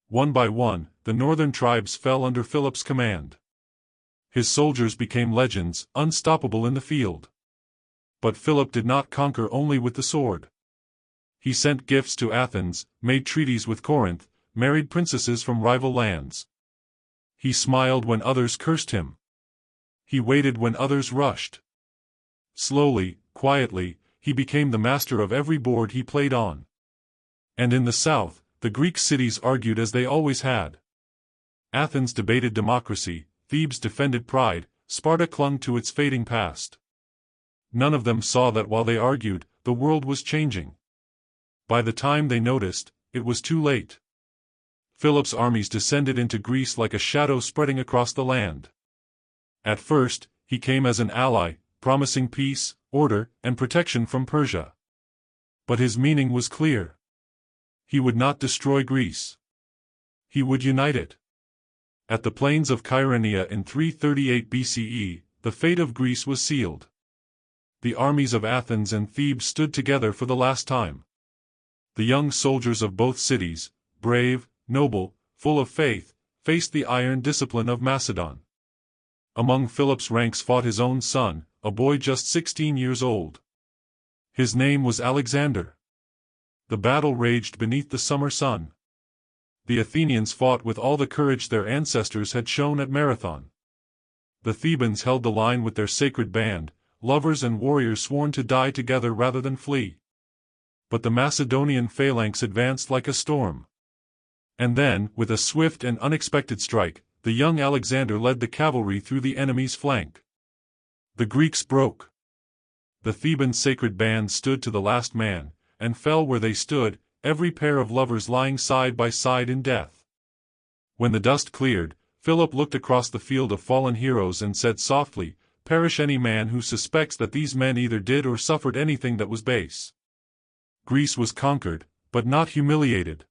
One by one, the northern tribes fell under Philip's command. His soldiers became legends, unstoppable in the field. But Philip did not conquer only with the sword. He sent gifts to Athens, made treaties with Corinth, married princesses from rival lands. He smiled when others cursed him. He waited when others rushed. Slowly, quietly, he became the master of every board he played on. And in the south, the Greek cities argued as they always had. Athens debated democracy, Thebes defended pride, Sparta clung to its fading past. None of them saw that while they argued, the world was changing. By the time they noticed, it was too late. Philip's armies descended into Greece like a shadow spreading across the land. At first, he came as an ally, promising peace, order, and protection from Persia. But his meaning was clear. He would not destroy Greece. He would unite it. At the plains of Kyrenia in 338 BCE, the fate of Greece was sealed. The armies of Athens and Thebes stood together for the last time. The young soldiers of both cities, brave, noble, full of faith, faced the iron discipline of Macedon. Among Philip's ranks fought his own son, a boy just 16 years old. His name was Alexander. The battle raged beneath the summer sun. The Athenians fought with all the courage their ancestors had shown at Marathon. The Thebans held the line with their sacred band, lovers and warriors sworn to die together rather than flee. But the Macedonian phalanx advanced like a storm. And then, with a swift and unexpected strike, the young Alexander led the cavalry through the enemy's flank. The Greeks broke. The Theban sacred band stood to the last man, and fell where they stood, every pair of lovers lying side by side in death. When the dust cleared, Philip looked across the field of fallen heroes and said softly, "Perish any man who suspects that these men either did or suffered anything that was base." Greece was conquered, but not humiliated.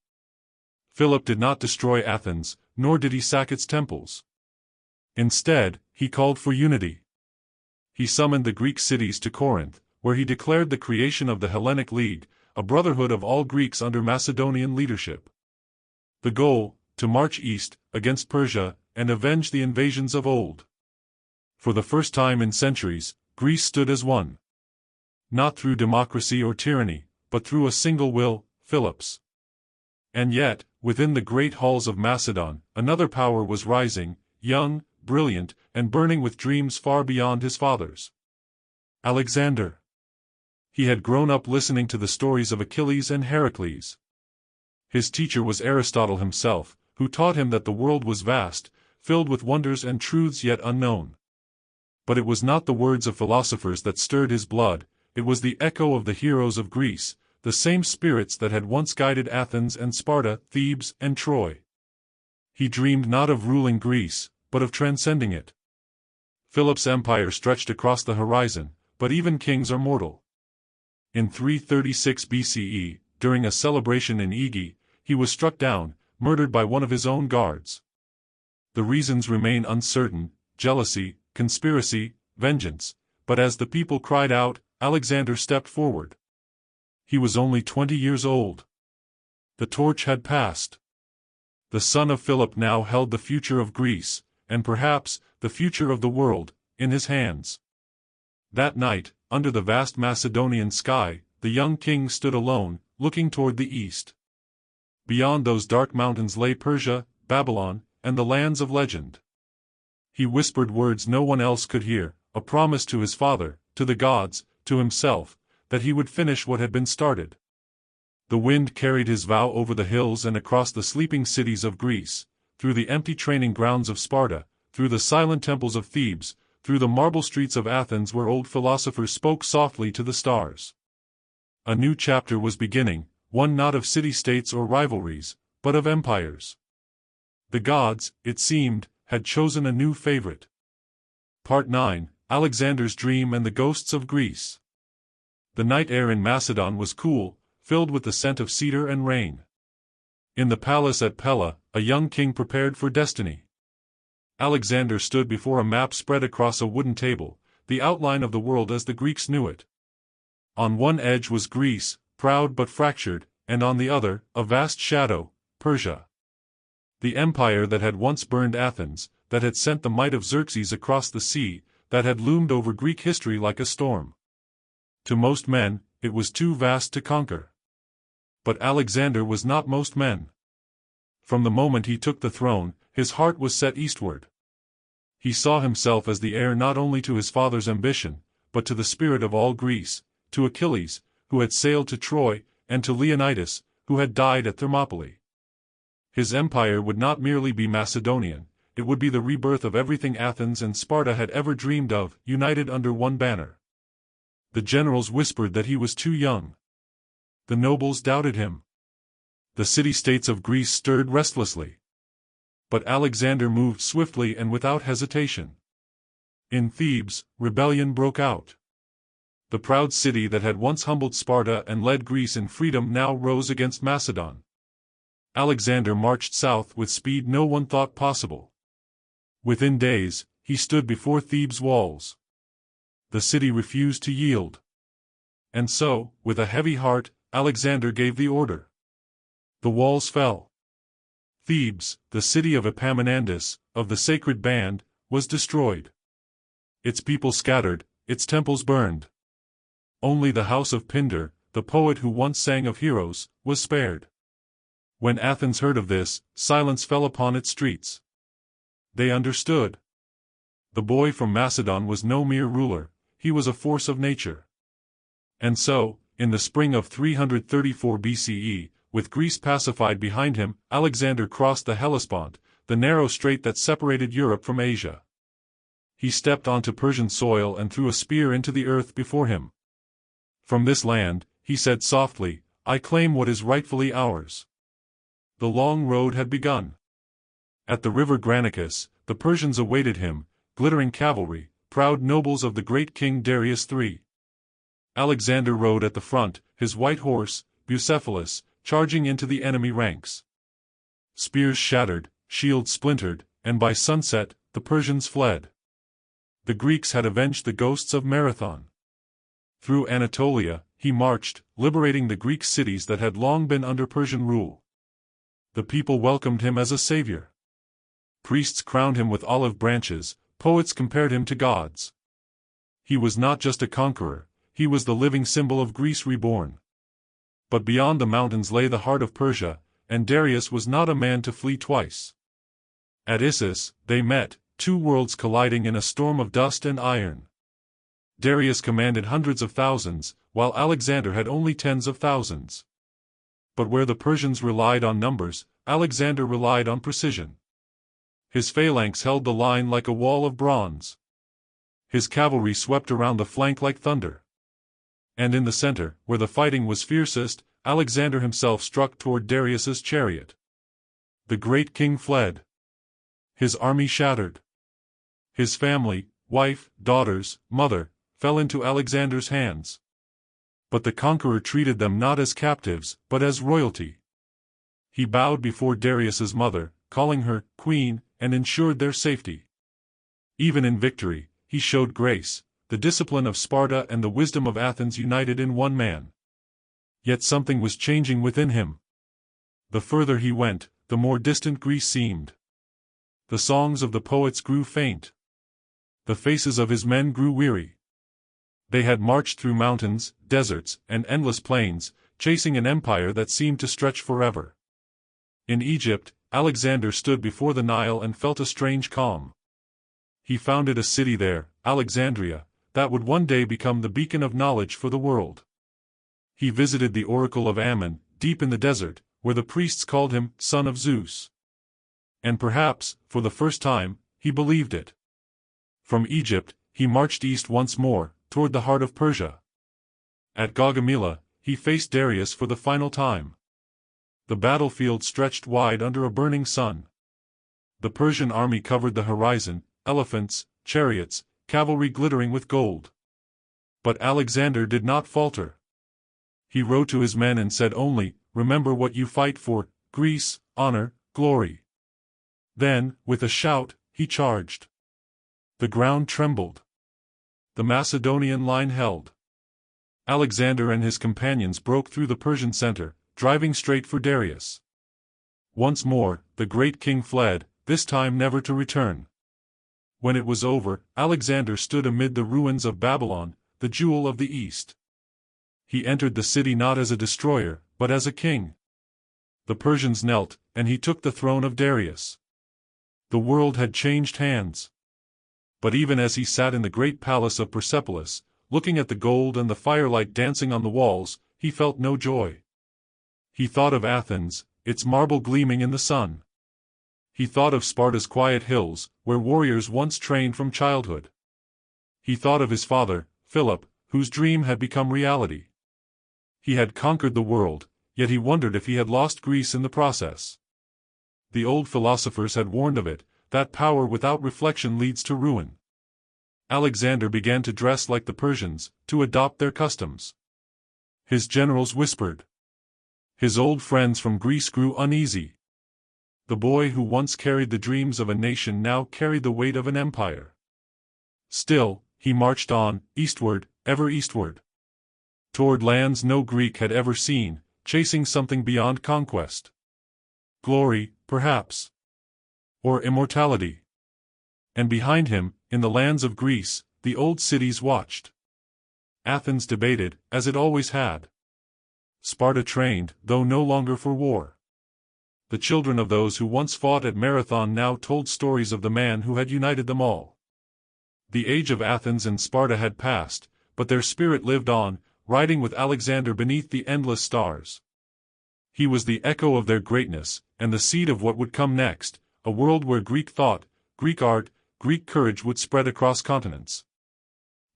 Philip did not destroy Athens, nor did he sack its temples. Instead, he called for unity. He summoned the Greek cities to Corinth, where he declared the creation of the Hellenic League, a brotherhood of all Greeks under Macedonian leadership. The goal, to march east, against Persia, and avenge the invasions of old. For the first time in centuries, Greece stood as one. Not through democracy or tyranny, but through a single will, Philip's. And yet, within the great halls of Macedon, another power was rising, young, brilliant, and burning with dreams far beyond his father's. Alexander. He had grown up listening to the stories of Achilles and Heracles. His teacher was Aristotle himself, who taught him that the world was vast, filled with wonders and truths yet unknown. But it was not the words of philosophers that stirred his blood, it was the echo of the heroes of Greece, the same spirits that had once guided Athens and Sparta, Thebes and Troy. He dreamed not of ruling Greece, but of transcending it. Philip's empire stretched across the horizon, but even kings are mortal. In 336 BCE, during a celebration in Aegae, he was struck down, murdered by one of his own guards. The reasons remain uncertain: jealousy, conspiracy, vengeance, but as the people cried out, Alexander stepped forward. He was only 20 years old. The torch had passed. The son of Philip now held the future of Greece, and perhaps, the future of the world, in his hands. That night, under the vast Macedonian sky, the young king stood alone, looking toward the east. Beyond those dark mountains lay Persia, Babylon, and the lands of legend. He whispered words no one else could hear, a promise to his father, to the gods, to himself, that he would finish what had been started. The wind carried his vow over the hills and across the sleeping cities of Greece, through the empty training grounds of Sparta, through the silent temples of Thebes, through the marble streets of Athens where old philosophers spoke softly to the stars. A new chapter was beginning, one not of city-states or rivalries, but of empires. The gods, it seemed, had chosen a new favorite. Part 9, Alexander's Dream and the Ghosts of Greece. The night air in Macedon was cool, filled with the scent of cedar and rain. In the palace at Pella, a young king prepared for destiny. Alexander stood before a map spread across a wooden table, the outline of the world as the Greeks knew it. On one edge was Greece, proud but fractured, and on the other, a vast shadow, Persia. The empire that had once burned Athens, that had sent the might of Xerxes across the sea, that had loomed over Greek history like a storm. To most men, it was too vast to conquer. But Alexander was not most men. From the moment he took the throne, his heart was set eastward. He saw himself as the heir not only to his father's ambition, but to the spirit of all Greece, to Achilles, who had sailed to Troy, and to Leonidas, who had died at Thermopylae. His empire would not merely be Macedonian, it would be the rebirth of everything Athens and Sparta had ever dreamed of, united under one banner. The generals whispered that he was too young. The nobles doubted him. The city-states of Greece stirred restlessly. But Alexander moved swiftly and without hesitation. In Thebes, rebellion broke out. The proud city that had once humbled Sparta and led Greece in freedom now rose against Macedon. Alexander marched south with speed no one thought possible. Within days, he stood before Thebes' walls. The city refused to yield. And so, with a heavy heart, Alexander gave the order. The walls fell. Thebes, the city of Epaminondas, of the sacred band, was destroyed. Its people scattered, its temples burned. Only the house of Pindar, the poet who once sang of heroes, was spared. When Athens heard of this, silence fell upon its streets. They understood. The boy from Macedon was no mere ruler, he was a force of nature. And so, in the spring of 334 BCE, with Greece pacified behind him, Alexander crossed the Hellespont, the narrow strait that separated Europe from Asia. He stepped onto Persian soil and threw a spear into the earth before him. From this land, he said softly, I claim what is rightfully ours. The long road had begun. At the river Granicus, the Persians awaited him, glittering cavalry, proud nobles of the great king Darius III. Alexander rode at the front, his white horse, Bucephalus, charging into the enemy ranks. Spears shattered, shields splintered, and by sunset, the Persians fled. The Greeks had avenged the ghosts of Marathon. Through Anatolia, he marched, liberating the Greek cities that had long been under Persian rule. The people welcomed him as a savior. Priests crowned him with olive branches, poets compared him to gods. He was not just a conqueror, he was the living symbol of Greece reborn. But beyond the mountains lay the heart of Persia, and Darius was not a man to flee twice. At Issus, they met, two worlds colliding in a storm of dust and iron. Darius commanded hundreds of thousands, while Alexander had only tens of thousands. But where the Persians relied on numbers, Alexander relied on precision. His phalanx held the line like a wall of bronze. His cavalry swept around the flank like thunder. And in the center, where the fighting was fiercest, Alexander himself struck toward Darius's chariot. The great king fled. His army shattered. His family, wife, daughters, mother, fell into Alexander's hands. But the conqueror treated them not as captives, but as royalty. He bowed before Darius's mother, calling her queen, and ensured their safety. Even in victory, he showed grace, the discipline of Sparta and the wisdom of Athens united in one man. Yet something was changing within him. The further he went, the more distant Greece seemed. The songs of the poets grew faint. The faces of his men grew weary. They had marched through mountains, deserts, and endless plains, chasing an empire that seemed to stretch forever. In Egypt, Alexander stood before the Nile and felt a strange calm. He founded a city there, Alexandria, that would one day become the beacon of knowledge for the world. He visited the oracle of Ammon, deep in the desert, where the priests called him son of Zeus. And perhaps, for the first time, he believed it. From Egypt, he marched east once more, toward the heart of Persia. At Gaugamela, he faced Darius for the final time. The battlefield stretched wide under a burning sun. The Persian army covered the horizon, elephants, chariots, cavalry glittering with gold. But Alexander did not falter. He wrote to his men and said only, "Remember what you fight for, Greece, honor, glory." Then, with a shout, he charged. The ground trembled. The Macedonian line held. Alexander and his companions broke through the Persian center, driving straight for Darius. Once more, the great king fled, this time never to return. When it was over, Alexander stood amid the ruins of Babylon, the jewel of the East. He entered the city not as a destroyer, but as a king. The Persians knelt, and he took the throne of Darius. The world had changed hands. But even as he sat in the great palace of Persepolis, looking at the gold and the firelight dancing on the walls, he felt no joy. He thought of Athens, its marble gleaming in the sun. He thought of Sparta's quiet hills, where warriors once trained from childhood. He thought of his father, Philip, whose dream had become reality. He had conquered the world, yet he wondered if he had lost Greece in the process. The old philosophers had warned of it, that power without reflection leads to ruin. Alexander began to dress like the Persians, to adopt their customs. His generals whispered. His old friends from Greece grew uneasy. The boy who once carried the dreams of a nation now carried the weight of an empire. Still, he marched on, eastward, ever eastward. Toward lands no Greek had ever seen, chasing something beyond conquest. Glory, perhaps. Or immortality. And behind him, in the lands of Greece, the old cities watched. Athens debated, as it always had. Sparta trained, though no longer for war. The children of those who once fought at Marathon now told stories of the man who had united them all. The age of Athens and Sparta had passed, but their spirit lived on, riding with Alexander beneath the endless stars. He was the echo of their greatness, and the seed of what would come next, a world where Greek thought, Greek art, Greek courage would spread across continents.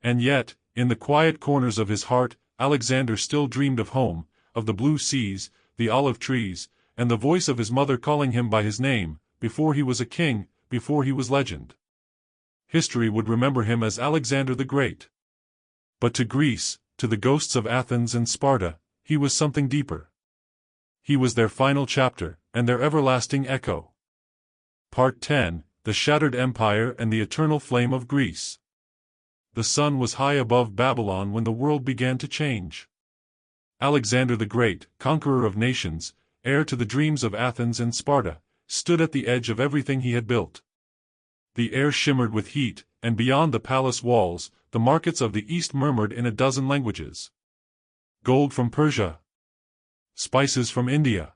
And yet, in the quiet corners of his heart, Alexander still dreamed of home, of the blue seas, the olive trees, and the voice of his mother calling him by his name, before he was a king, before he was legend. History would remember him as Alexander the Great. But to Greece, to the ghosts of Athens and Sparta, he was something deeper. He was their final chapter, and their everlasting echo. Part 10, The Shattered Empire and the Eternal Flame of Greece. The sun was high above Babylon when the world began to change. Alexander the Great, conqueror of nations, heir to the dreams of Athens and Sparta, stood at the edge of everything he had built. The air shimmered with heat, and beyond the palace walls, the markets of the East murmured in a dozen languages. Gold from Persia. Spices from India.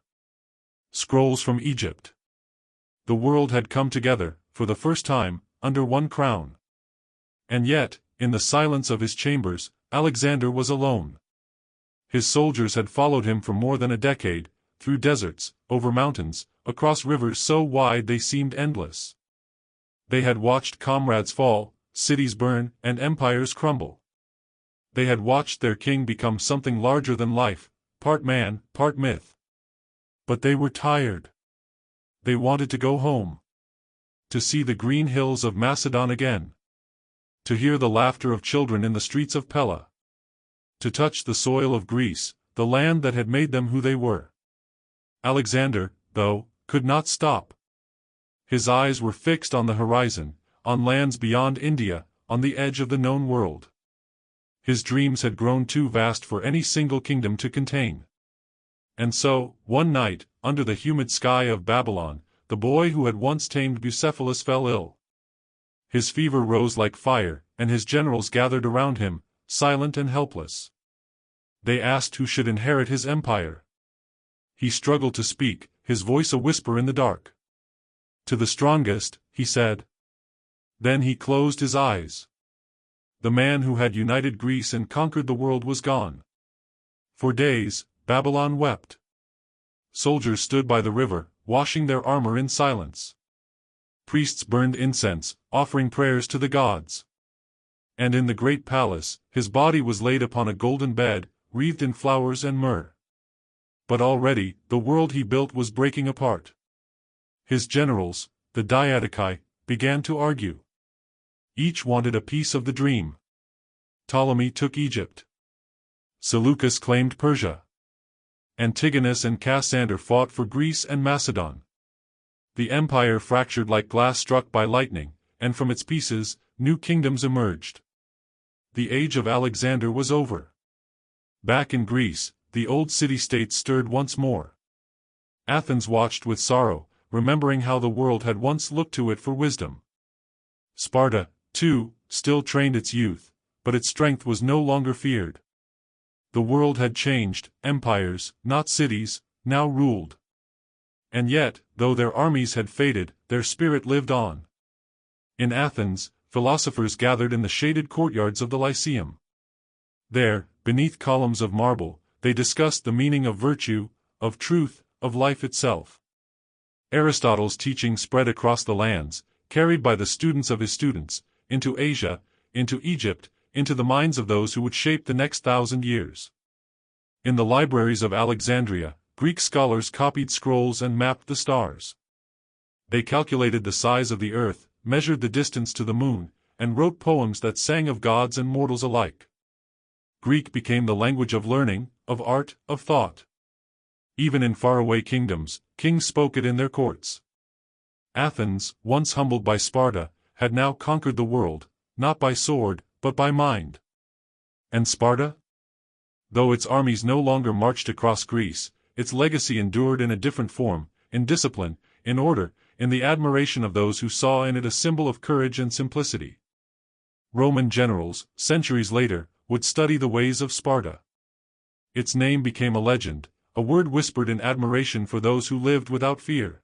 Scrolls from Egypt. The world had come together, for the first time, under one crown. And yet, in the silence of his chambers, Alexander was alone. His soldiers had followed him for more than a decade, through deserts, over mountains, across rivers so wide they seemed endless. They had watched comrades fall, cities burn, and empires crumble. They had watched their king become something larger than life, part man, part myth. But they were tired. They wanted to go home. To see the green hills of Macedon again. To hear the laughter of children in the streets of Pella. To touch the soil of Greece, the land that had made them who they were. Alexander, though, could not stop. His eyes were fixed on the horizon, on lands beyond India, on the edge of the known world. His dreams had grown too vast for any single kingdom to contain. And so, one night, under the humid sky of Babylon, the boy who had once tamed Bucephalus fell ill. His fever rose like fire, and his generals gathered around him, silent and helpless. They asked who should inherit his empire. He struggled to speak, his voice a whisper in the dark. To the strongest, he said. Then he closed his eyes. The man who had united Greece and conquered the world was gone. For days, Babylon wept. Soldiers stood by the river, washing their armor in silence. Priests burned incense, offering prayers to the gods. And in the great palace, his body was laid upon a golden bed, wreathed in flowers and myrrh. But already, the world he built was breaking apart. His generals, the Diadochi, began to argue. Each wanted a piece of the dream. Ptolemy took Egypt. Seleucus claimed Persia. Antigonus and Cassander fought for Greece and Macedon. The empire fractured like glass struck by lightning, and from its pieces, new kingdoms emerged. The age of Alexander was over. Back in Greece, the old city-states stirred once more. Athens watched with sorrow, remembering how the world had once looked to it for wisdom. Sparta, too, still trained its youth, but its strength was no longer feared. The world had changed, empires, not cities, now ruled. And yet, though their armies had faded, their spirit lived on. In Athens, philosophers gathered in the shaded courtyards of the Lyceum. There, beneath columns of marble, they discussed the meaning of virtue, of truth, of life itself. Aristotle's teaching spread across the lands, carried by the students of his students, into Asia, into Egypt, into the minds of those who would shape the next 1,000 years. In the libraries of Alexandria, Greek scholars copied scrolls and mapped the stars. They calculated the size of the earth, measured the distance to the moon, and wrote poems that sang of gods and mortals alike. Greek became the language of learning, of art, of thought. Even in faraway kingdoms, kings spoke it in their courts. Athens, once humbled by Sparta, had now conquered the world, not by sword, but by mind. And Sparta? Though its armies no longer marched across Greece, its legacy endured in a different form, in discipline, in order, in the admiration of those who saw in it a symbol of courage and simplicity. Roman generals, centuries later, would study the ways of Sparta. Its name became a legend, a word whispered in admiration for those who lived without fear.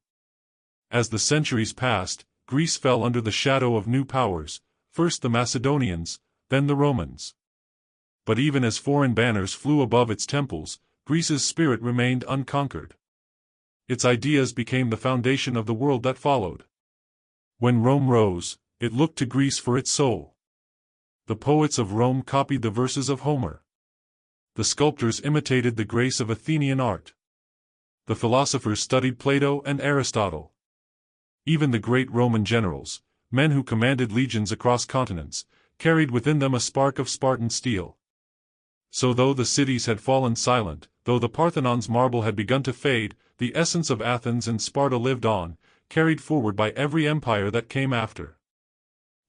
As the centuries passed, Greece fell under the shadow of new powers, first the Macedonians, then the Romans. But even as foreign banners flew above its temples, Greece's spirit remained unconquered. Its ideas became the foundation of the world that followed. When Rome rose, it looked to Greece for its soul. The poets of Rome copied the verses of Homer. The sculptors imitated the grace of Athenian art. The philosophers studied Plato and Aristotle. Even the great Roman generals, men who commanded legions across continents, carried within them a spark of Spartan steel. So though the cities had fallen silent, though the Parthenon's marble had begun to fade, the essence of Athens and Sparta lived on, carried forward by every empire that came after.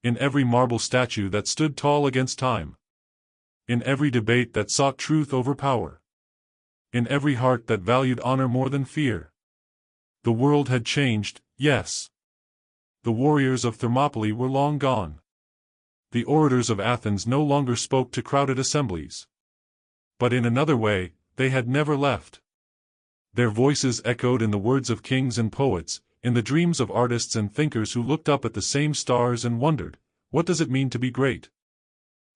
In every marble statue that stood tall against time. In every debate that sought truth over power. In every heart that valued honor more than fear. The world had changed, yes. The warriors of Thermopylae were long gone. The orators of Athens no longer spoke to crowded assemblies. But in another way, they had never left. Their voices echoed in the words of kings and poets, in the dreams of artists and thinkers who looked up at the same stars and wondered, what does it mean to be great?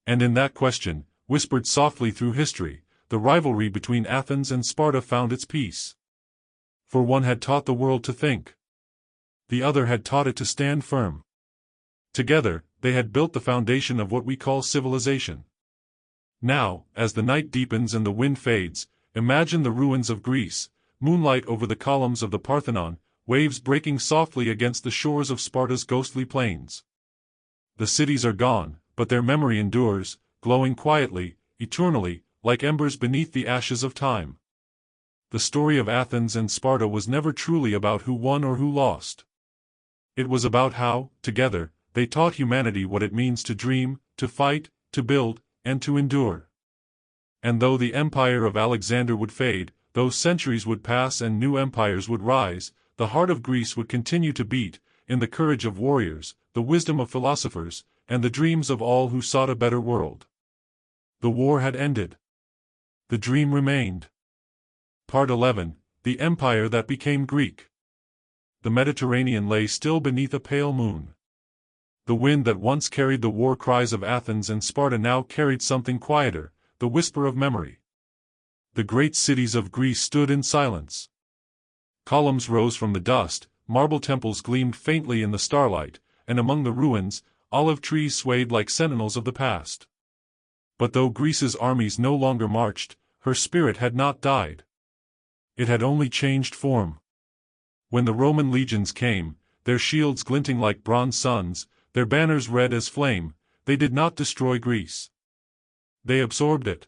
And in that question, whispered softly through history, the rivalry between Athens and Sparta found its peace. For one had taught the world to think. The other had taught it to stand firm. Together, they had built the foundation of what we call civilization. Now, as the night deepens and the wind fades, imagine the ruins of Greece, moonlight over the columns of the Parthenon, waves breaking softly against the shores of Sparta's ghostly plains. The cities are gone, but their memory endures, glowing quietly, eternally, like embers beneath the ashes of time. The story of Athens and Sparta was never truly about who won or who lost. It was about how, together, they taught humanity what it means to dream, to fight, to build, and to endure. And though the empire of Alexander would fade, though centuries would pass and new empires would rise, the heart of Greece would continue to beat, in the courage of warriors, the wisdom of philosophers, and the dreams of all who sought a better world. The war had ended. The dream remained. Part 11, The Empire That Became Greek. The Mediterranean lay still beneath a pale moon. The wind that once carried the war cries of Athens and Sparta now carried something quieter, the whisper of memory. The great cities of Greece stood in silence. Columns rose from the dust, marble temples gleamed faintly in the starlight, and among the ruins, olive trees swayed like sentinels of the past. But though Greece's armies no longer marched, her spirit had not died. It had only changed form. When the Roman legions came, their shields glinting like bronze suns, their banners red as flame, they did not destroy Greece. They absorbed it.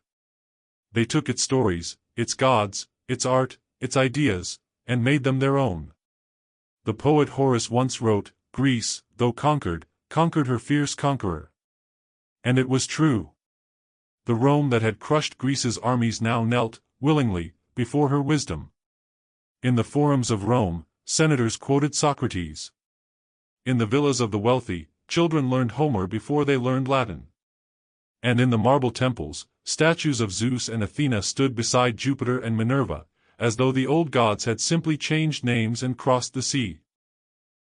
They took its stories, its gods, its art, its ideas, and made them their own. The poet Horace once wrote, Greece, though conquered, conquered her fierce conqueror. And it was true. The Rome that had crushed Greece's armies now knelt, willingly, before her wisdom. In the forums of Rome, senators quoted Socrates. In the villas of the wealthy, children learned Homer before they learned Latin. And in the marble temples, statues of Zeus and Athena stood beside Jupiter and Minerva, as though the old gods had simply changed names and crossed the sea.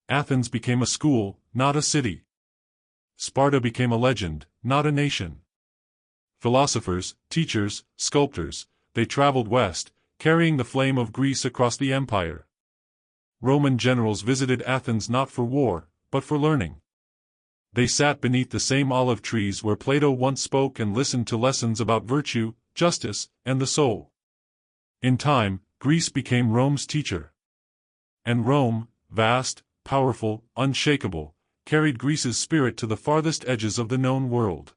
Athens became a school, not a city. Sparta became a legend, not a nation. Philosophers, teachers, sculptors, they traveled west, carrying the flame of Greece across the empire. Roman generals visited Athens not for war, but for learning. They sat beneath the same olive trees where Plato once spoke and listened to lessons about virtue, justice, and the soul. In time, Greece became Rome's teacher. And Rome, vast, powerful, unshakable, carried Greece's spirit to the farthest edges of the known world.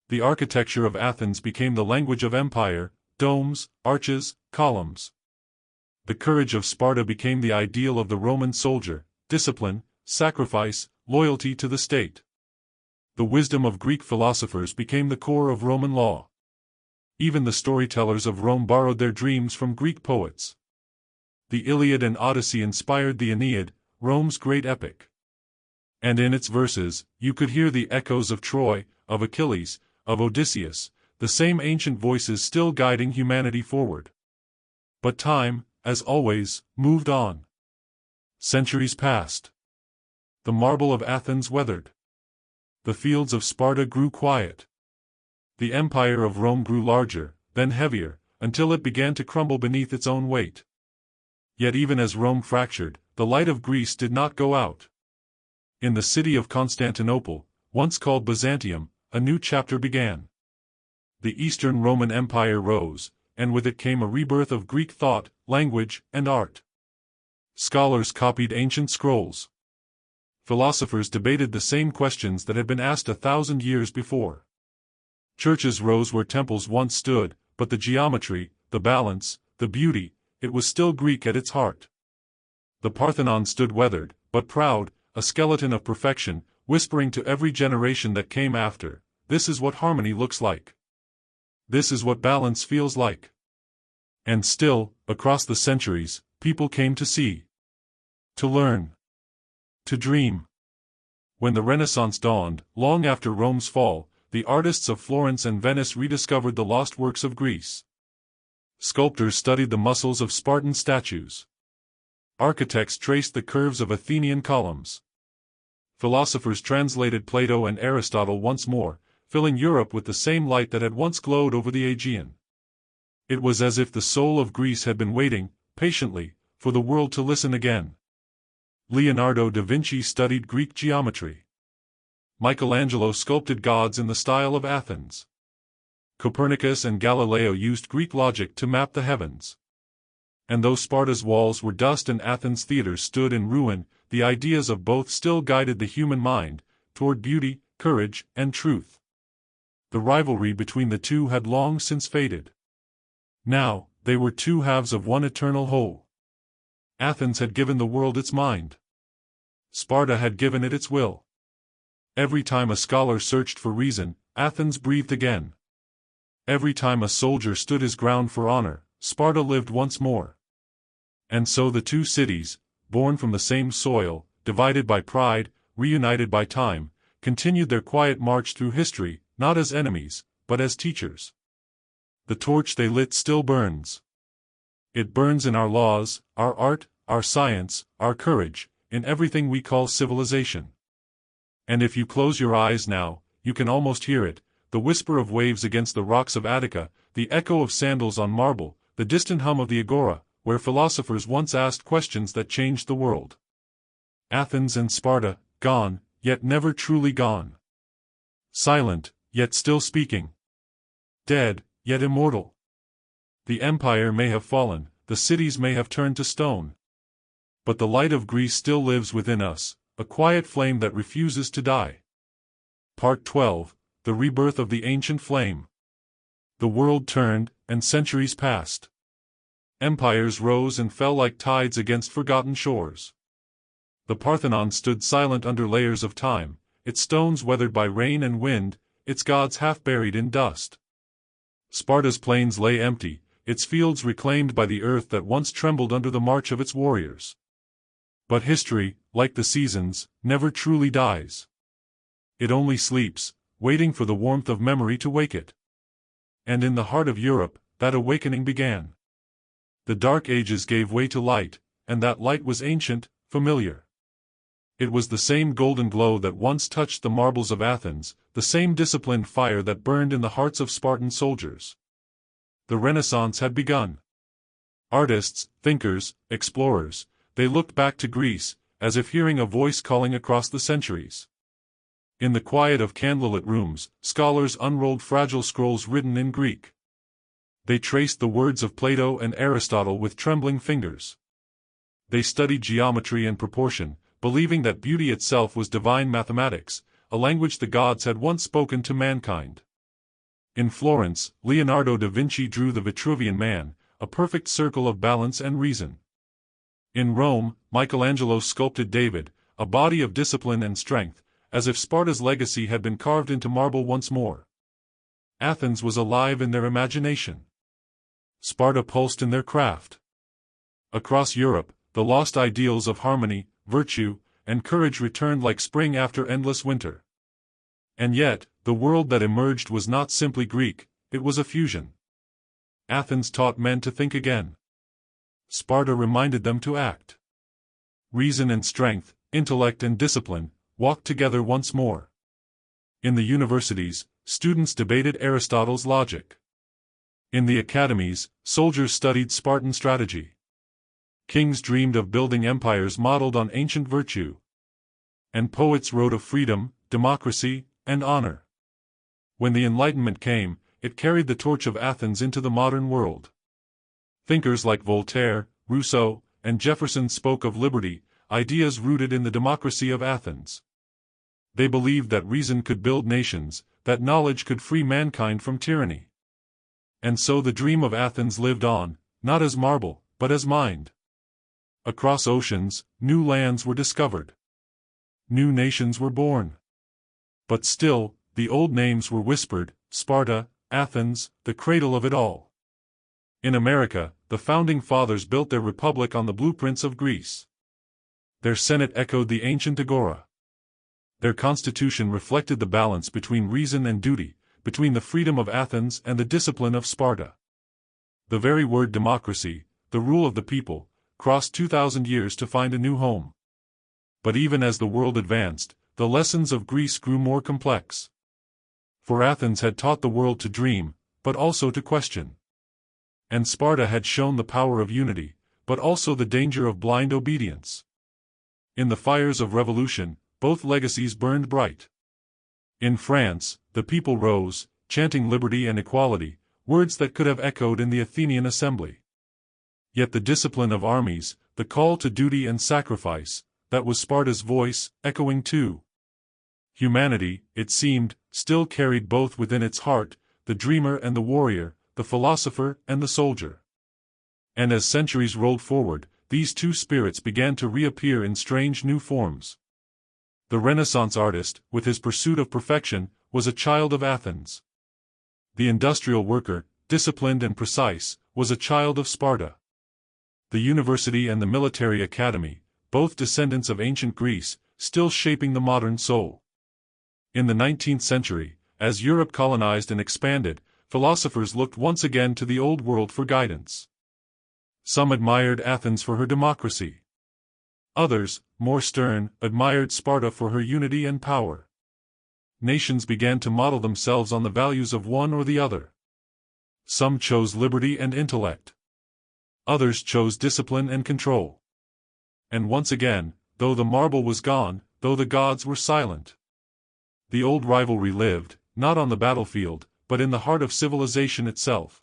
The architecture of Athens became the language of empire, domes, arches, columns. The courage of Sparta became the ideal of the Roman soldier, discipline, sacrifice, loyalty to the state. The wisdom of Greek philosophers became the core of Roman law. Even the storytellers of Rome borrowed their dreams from Greek poets. The Iliad and Odyssey inspired the Aeneid, Rome's great epic. And in its verses, you could hear the echoes of Troy, of Achilles, of Odysseus, the same ancient voices still guiding humanity forward. But time, as always, moved on. Centuries passed. The marble of Athens weathered. The fields of Sparta grew quiet. The empire of Rome grew larger, then heavier, until it began to crumble beneath its own weight. Yet even as Rome fractured, the light of Greece did not go out. In the city of Constantinople, once called Byzantium, a new chapter began. The Eastern Roman Empire rose, and with it came a rebirth of Greek thought, language, and art. Scholars copied ancient scrolls. Philosophers debated the same questions that had been asked 1,000 years before. Churches rose where temples once stood, but the geometry, the balance, the beauty, it was still Greek at its heart. The Parthenon stood weathered, but proud, a skeleton of perfection, whispering to every generation that came after, this is what harmony looks like. This is what balance feels like. And still, across the centuries, people came to see. To learn. To dream. When the Renaissance dawned, long after Rome's fall, the artists of Florence and Venice rediscovered the lost works of Greece. Sculptors studied the muscles of Spartan statues. Architects traced the curves of Athenian columns. Philosophers translated Plato and Aristotle once more, filling Europe with the same light that had once glowed over the Aegean. It was as if the soul of Greece had been waiting, patiently, for the world to listen again. Leonardo da Vinci studied Greek geometry. Michelangelo sculpted gods in the style of Athens. Copernicus and Galileo used Greek logic to map the heavens. And though Sparta's walls were dust and Athens' theaters stood in ruin, the ideas of both still guided the human mind, toward beauty, courage, and truth. The rivalry between the two had long since faded. Now, they were two halves of one eternal whole. Athens had given the world its mind. Sparta had given it its will. Every time a scholar searched for reason, Athens breathed again. Every time a soldier stood his ground for honor, Sparta lived once more. And so the two cities, born from the same soil, divided by pride, reunited by time, continued their quiet march through history, not as enemies, but as teachers. The torch they lit still burns. It burns in our laws, our art, our science, our courage, in everything we call civilization. And if you close your eyes now, you can almost hear it, the whisper of waves against the rocks of Attica, the echo of sandals on marble, the distant hum of the agora, where philosophers once asked questions that changed the world. Athens and Sparta, gone, yet never truly gone. Silent, yet still speaking. Dead, yet immortal. The empire may have fallen, the cities may have turned to stone. But the light of Greece still lives within us, a quiet flame that refuses to die. Part 12, The Rebirth of the Ancient Flame. The world turned, and centuries passed. Empires rose and fell like tides against forgotten shores. The Parthenon stood silent under layers of time, its stones weathered by rain and wind, its gods half buried in dust. Sparta's plains lay empty, its fields reclaimed by the earth that once trembled under the march of its warriors. But history, like the seasons, never truly dies. It only sleeps, waiting for the warmth of memory to wake it. And in the heart of Europe, that awakening began. The Dark Ages gave way to light, and that light was ancient, familiar. It was the same golden glow that once touched the marbles of Athens, the same disciplined fire that burned in the hearts of Spartan soldiers. The Renaissance had begun. Artists, thinkers, explorers, they looked back to Greece, as if hearing a voice calling across the centuries. In the quiet of candlelit rooms, scholars unrolled fragile scrolls written in Greek. They traced the words of Plato and Aristotle with trembling fingers. They studied geometry and proportion, believing that beauty itself was divine mathematics, a language the gods had once spoken to mankind. In Florence, Leonardo da Vinci drew the Vitruvian Man, a perfect circle of balance and reason. In Rome, Michelangelo sculpted David, a body of discipline and strength, as if Sparta's legacy had been carved into marble once more. Athens was alive in their imagination. Sparta pulsed in their craft. Across Europe, the lost ideals of harmony, virtue, and courage returned like spring after endless winter. And yet, the world that emerged was not simply Greek, it was a fusion. Athens taught men to think again. Sparta reminded them to act. Reason and strength, intellect and discipline, walked together once more. In the universities, students debated Aristotle's logic. In the academies, soldiers studied Spartan strategy. Kings dreamed of building empires modeled on ancient virtue. And poets wrote of freedom, democracy, and honor. When the Enlightenment came, it carried the torch of Athens into the modern world. Thinkers like Voltaire, Rousseau, and Jefferson spoke of liberty, ideas rooted in the democracy of Athens. They believed that reason could build nations, that knowledge could free mankind from tyranny. And so the dream of Athens lived on, not as marble, but as mind. Across oceans, new lands were discovered. New nations were born. But still, the old names were whispered: Sparta, Athens, the cradle of it all. In America, the Founding Fathers built their republic on the blueprints of Greece. Their Senate echoed the ancient agora. Their Constitution reflected the balance between reason and duty, between the freedom of Athens and the discipline of Sparta. The very word democracy, the rule of the people, crossed 2,000 years to find a new home. But even as the world advanced, the lessons of Greece grew more complex. For Athens had taught the world to dream, but also to question. And Sparta had shown the power of unity, but also the danger of blind obedience. In the fires of revolution, both legacies burned bright. In France, the people rose, chanting liberty and equality, words that could have echoed in the Athenian assembly. Yet the discipline of armies, the call to duty and sacrifice, that was Sparta's voice, echoing too. Humanity, it seemed, still carried both within its heart, the dreamer and the warrior, the philosopher and the soldier. And as centuries rolled forward, these two spirits began to reappear in strange new forms. The Renaissance artist, with his pursuit of perfection, was a child of Athens. The industrial worker, disciplined and precise, was a child of Sparta. The university and the military academy, both descendants of ancient Greece, still shaping the modern soul. In the 19th century, as Europe colonized and expanded, philosophers looked once again to the Old World for guidance. Some admired Athens for her democracy. Others, more stern, admired Sparta for her unity and power. Nations began to model themselves on the values of one or the other. Some chose liberty and intellect. Others chose discipline and control. And once again, though the marble was gone, though the gods were silent, the old rivalry lived, not on the battlefield, but in the heart of civilization itself.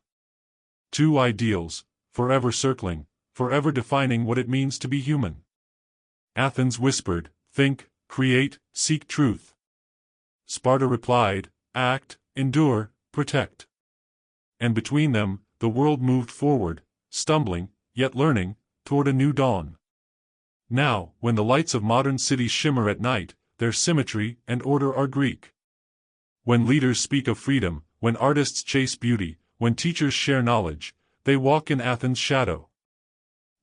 Two ideals, forever circling, forever defining what it means to be human. Athens whispered, think, create, seek truth. Sparta replied, act, endure, protect. And between them, the world moved forward, stumbling, yet learning, toward a new dawn. Now, when the lights of modern cities shimmer at night, their symmetry and order are Greek. When leaders speak of freedom, when artists chase beauty, when teachers share knowledge, they walk in Athens' shadow.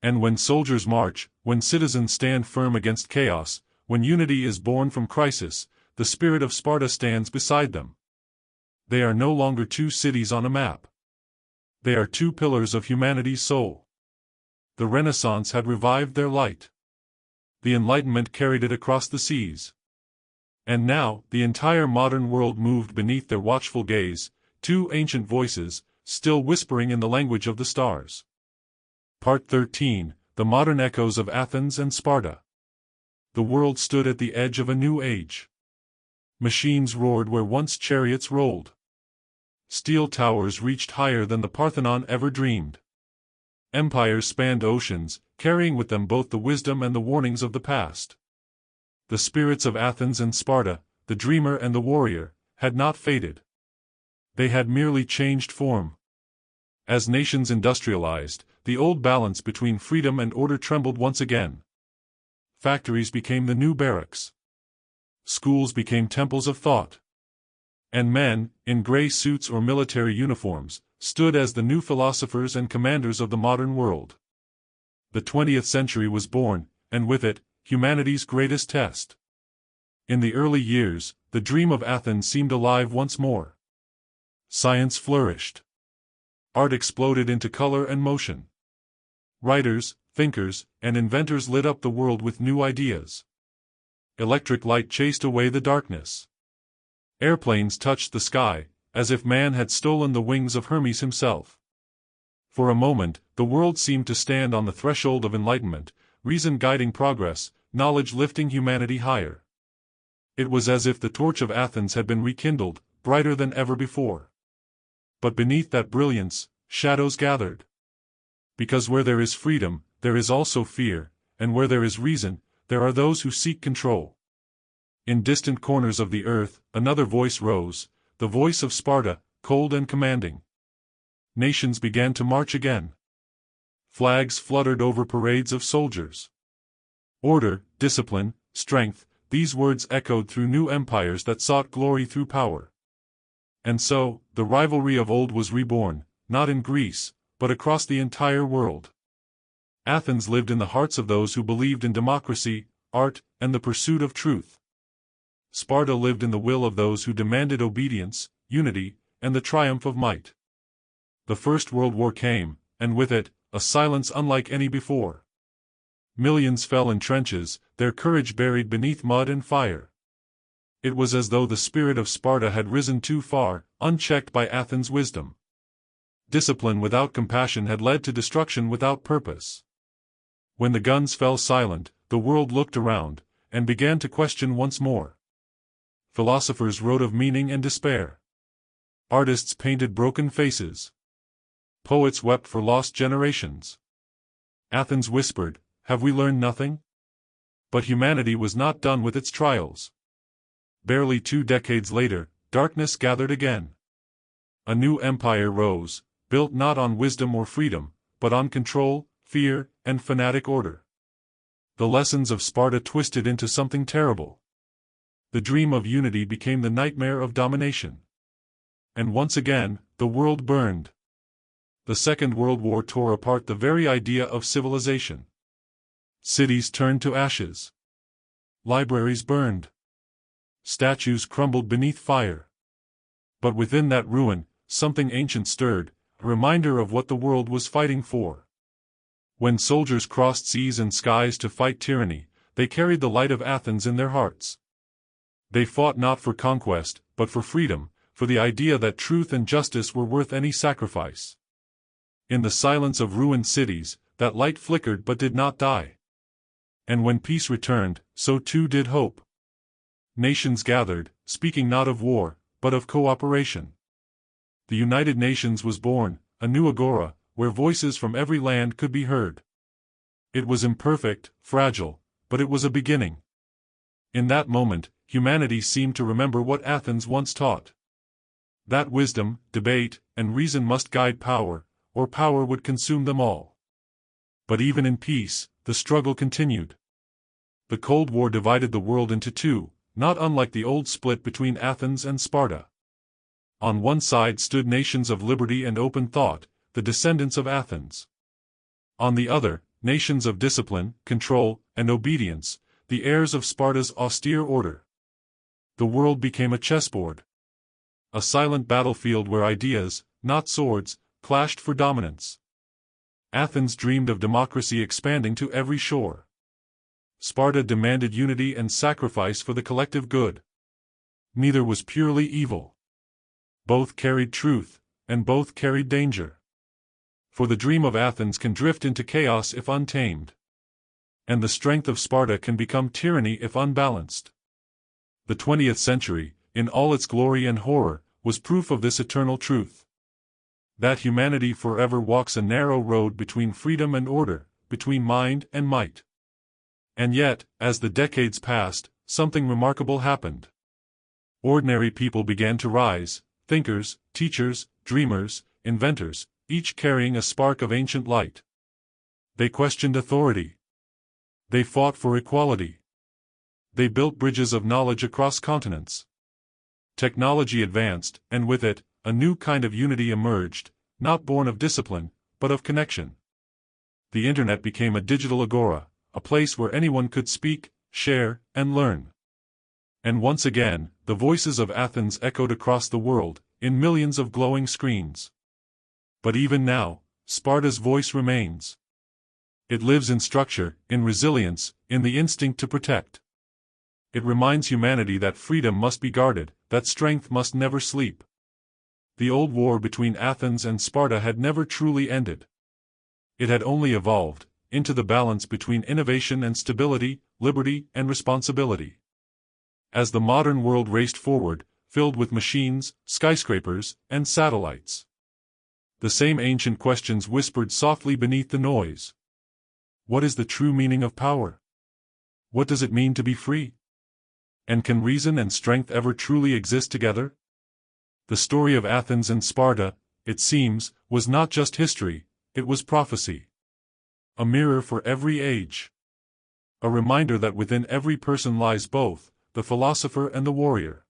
And when soldiers march, when citizens stand firm against chaos, when unity is born from crisis, the spirit of Sparta stands beside them. They are no longer two cities on a map. They are two pillars of humanity's soul. The Renaissance had revived their light. The Enlightenment carried it across the seas. And now, the entire modern world moved beneath their watchful gaze, two ancient voices, still whispering in the language of the stars. Part 13, The Modern Echoes of Athens and Sparta. The world stood at the edge of a new age. Machines roared where once chariots rolled. Steel towers reached higher than the Parthenon ever dreamed. Empires spanned oceans, carrying with them both the wisdom and the warnings of the past. The spirits of Athens and Sparta, the dreamer and the warrior, had not faded. They had merely changed form. As nations industrialized, the old balance between freedom and order trembled once again. Factories became the new barracks. Schools became temples of thought. And men, in gray suits or military uniforms, stood as the new philosophers and commanders of the modern world. The 20th century was born, and with it, humanity's greatest test. In the early years, the dream of Athens seemed alive once more. Science flourished. Art exploded into color and motion. Writers, thinkers, and inventors lit up the world with new ideas. Electric light chased away the darkness. Airplanes touched the sky, as if man had stolen the wings of Hermes himself. For a moment, the world seemed to stand on the threshold of enlightenment, reason guiding progress, knowledge lifting humanity higher. It was as if the torch of Athens had been rekindled, brighter than ever before. But beneath that brilliance, shadows gathered. Because where there is freedom, there is also fear, and where there is reason, there are those who seek control. In distant corners of the earth, another voice rose, the voice of Sparta, cold and commanding. Nations began to march again. Flags fluttered over parades of soldiers. Order, discipline, strength, these words echoed through new empires that sought glory through power. And so, the rivalry of old was reborn, not in Greece, but across the entire world. Athens lived in the hearts of those who believed in democracy, art, and the pursuit of truth. Sparta lived in the will of those who demanded obedience, unity, and the triumph of might. The First World War came, and with it, a silence unlike any before. Millions fell in trenches, their courage buried beneath mud and fire. It was as though the spirit of Sparta had risen too far, unchecked by Athens' wisdom. Discipline without compassion had led to destruction without purpose. When the guns fell silent, the world looked around, and began to question once more. Philosophers wrote of meaning and despair. Artists painted broken faces. Poets wept for lost generations. Athens whispered, "Have we learned nothing?" But humanity was not done with its trials. Barely 2 decades later, darkness gathered again. A new empire rose, built not on wisdom or freedom, but on control, fear, and fanatic order. The lessons of Sparta twisted into something terrible. The dream of unity became the nightmare of domination. And once again, the world burned. The Second World War tore apart the very idea of civilization. Cities turned to ashes. Libraries burned. Statues crumbled beneath fire. But within that ruin, something ancient stirred, a reminder of what the world was fighting for. When soldiers crossed seas and skies to fight tyranny, they carried the light of Athens in their hearts. They fought not for conquest, but for freedom, for the idea that truth and justice were worth any sacrifice. In the silence of ruined cities, that light flickered but did not die. And when peace returned, so too did hope. Nations gathered, speaking not of war, but of cooperation. The United Nations was born, a new agora, where voices from every land could be heard. It was imperfect, fragile, but it was a beginning. In that moment, humanity seemed to remember what Athens once taught. That wisdom, debate, and reason must guide power, or power would consume them all. But even in peace, the struggle continued. The Cold War divided the world into two, not unlike the old split between Athens and Sparta. On one side stood nations of liberty and open thought, the descendants of Athens. On the other, nations of discipline, control, and obedience, the heirs of Sparta's austere order. The world became a chessboard. A silent battlefield where ideas, not swords, clashed for dominance. Athens dreamed of democracy expanding to every shore. Sparta demanded unity and sacrifice for the collective good. Neither was purely evil. Both carried truth, and both carried danger. For the dream of Athens can drift into chaos if untamed. And the strength of Sparta can become tyranny if unbalanced. The 20th century, in all its glory and horror, was proof of this eternal truth. That humanity forever walks a narrow road between freedom and order, between mind and might. And yet, as the decades passed, something remarkable happened. Ordinary people began to rise, thinkers, teachers, dreamers, inventors, each carrying a spark of ancient light. They questioned authority. They fought for equality. They built bridges of knowledge across continents. Technology advanced, and with it, a new kind of unity emerged, not born of discipline, but of connection. The Internet became a digital agora, a place where anyone could speak, share, and learn. And once again, the voices of Athens echoed across the world, in millions of glowing screens. But even now, Sparta's voice remains. It lives in structure, in resilience, in the instinct to protect. It reminds humanity that freedom must be guarded, that strength must never sleep. The old war between Athens and Sparta had never truly ended. It had only evolved into the balance between innovation and stability, liberty and responsibility. As the modern world raced forward, filled with machines, skyscrapers, and satellites, the same ancient questions whispered softly beneath the noise. What is the true meaning of power? What does it mean to be free? And can reason and strength ever truly exist together? The story of Athens and Sparta, it seems, was not just history, it was prophecy. A mirror for every age. A reminder that within every person lies both, the philosopher and the warrior.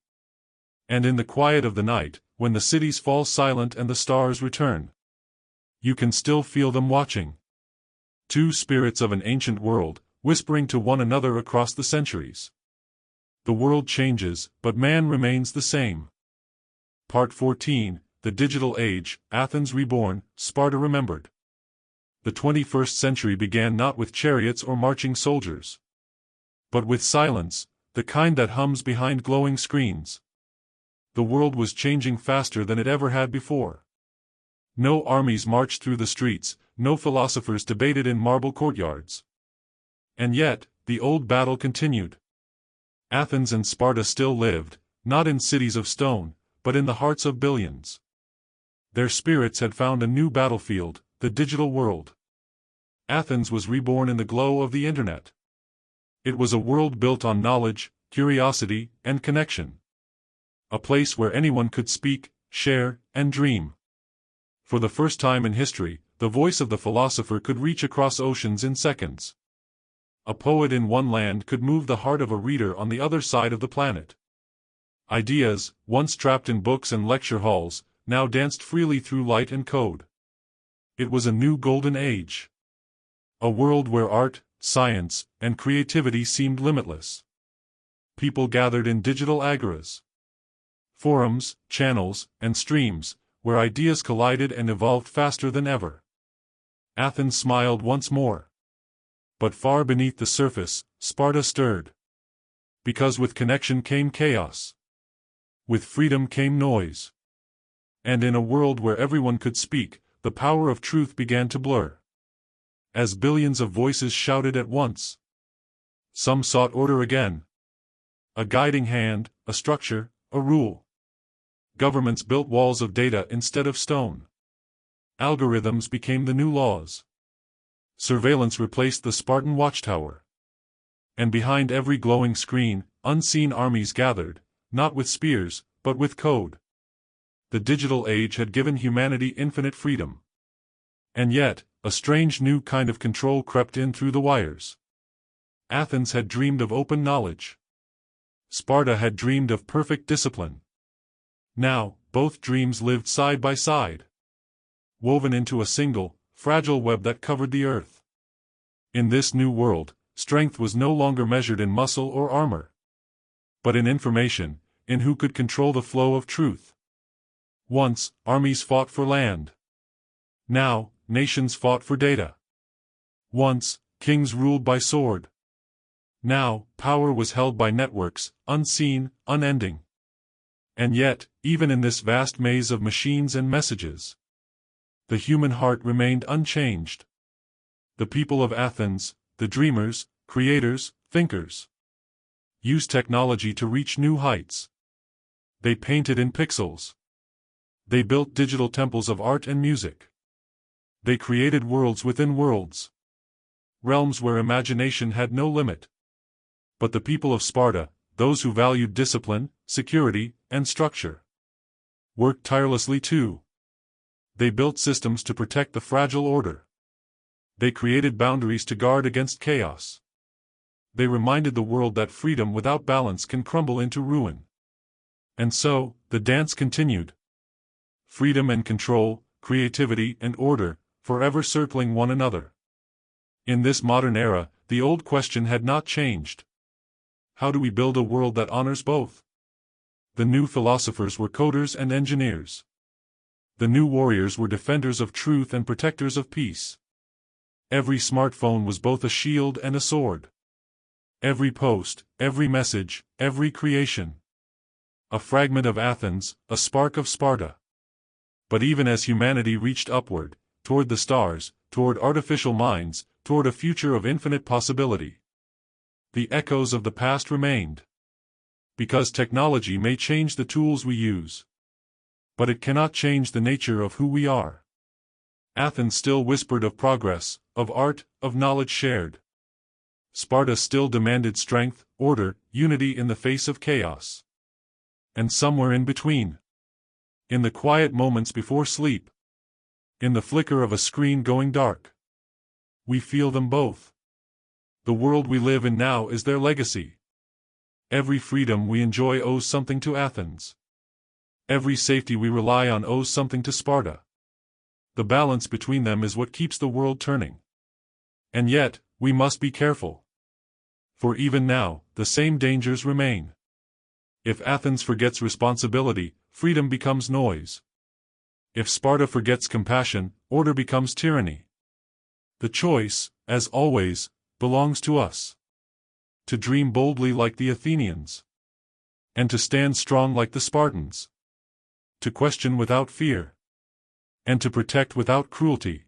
And in the quiet of the night, when the cities fall silent and the stars return, you can still feel them watching. Two spirits of an ancient world, whispering to one another across the centuries. The world changes, but man remains the same. Part 14, The Digital Age, Athens Reborn, Sparta Remembered. The 21st century began not with chariots or marching soldiers, but with silence, the kind that hums behind glowing screens. The world was changing faster than it ever had before. No armies marched through the streets, no philosophers debated in marble courtyards. And yet, the old battle continued. Athens and Sparta still lived, not in cities of stone, but in the hearts of billions. Their spirits had found a new battlefield, the digital world. Athens was reborn in the glow of the Internet. It was a world built on knowledge, curiosity, and connection. A place where anyone could speak, share, and dream. For the first time in history, the voice of the philosopher could reach across oceans in seconds. A poet in one land could move the heart of a reader on the other side of the planet. Ideas, once trapped in books and lecture halls, now danced freely through light and code. It was a new golden age. A world where art, science, and creativity seemed limitless. People gathered in digital agoras, forums, channels, and streams, where ideas collided and evolved faster than ever. Athens smiled once more. But far beneath the surface, Sparta stirred. Because with connection came chaos. With freedom came noise. And in a world where everyone could speak, the power of truth began to blur. As billions of voices shouted at once. Some sought order again. A guiding hand, a structure, a rule. Governments built walls of data instead of stone. Algorithms became the new laws. Surveillance replaced the Spartan watchtower. And behind every glowing screen, unseen armies gathered, not with spears, but with code. The digital age had given humanity infinite freedom. And yet, a strange new kind of control crept in through the wires. Athens had dreamed of open knowledge. Sparta had dreamed of perfect discipline. Now, both dreams lived side by side. woven into a single, fragile web that covered the earth. In this new world, strength was no longer measured in muscle or armor, but in information, in who could control the flow of truth. Once, armies fought for land. Now, nations fought for data. Once, kings ruled by sword. Now, power was held by networks, unseen, unending. And yet, even in this vast maze of machines and messages, the human heart remained unchanged. The people of Athens, the dreamers, creators, thinkers, used technology to reach new heights. They painted in pixels. They built digital temples of art and music. They created worlds within worlds. Realms where imagination had no limit. But the people of Sparta, those who valued discipline, security, and structure, worked tirelessly too. They built systems to protect the fragile order. They created boundaries to guard against chaos. They reminded the world that freedom without balance can crumble into ruin. And so, the dance continued. Freedom and control, creativity and order, forever circling one another. In this modern era, the old question had not changed. How do we build a world that honors both? The new philosophers were coders and engineers. The new warriors were defenders of truth and protectors of peace. Every smartphone was both a shield and a sword. Every post, every message, every creation. A fragment of Athens, a spark of Sparta. But even as humanity reached upward, toward the stars, toward artificial minds, toward a future of infinite possibility, the echoes of the past remained. Because technology may change the tools we use, but it cannot change the nature of who we are. Athens still whispered of progress, of art, of knowledge shared. Sparta still demanded strength, order, unity in the face of chaos. And somewhere in between, in the quiet moments before sleep, in the flicker of a screen going dark, we feel them both. The world we live in now is their legacy. Every freedom we enjoy owes something to Athens. Every safety we rely on owes something to Sparta. The balance between them is what keeps the world turning. And yet, we must be careful. For even now, the same dangers remain. If Athens forgets responsibility, freedom becomes noise. If Sparta forgets compassion, order becomes tyranny. The choice, as always, belongs to us. To dream boldly like the Athenians. And to stand strong like the Spartans. To question without fear. And to protect without cruelty.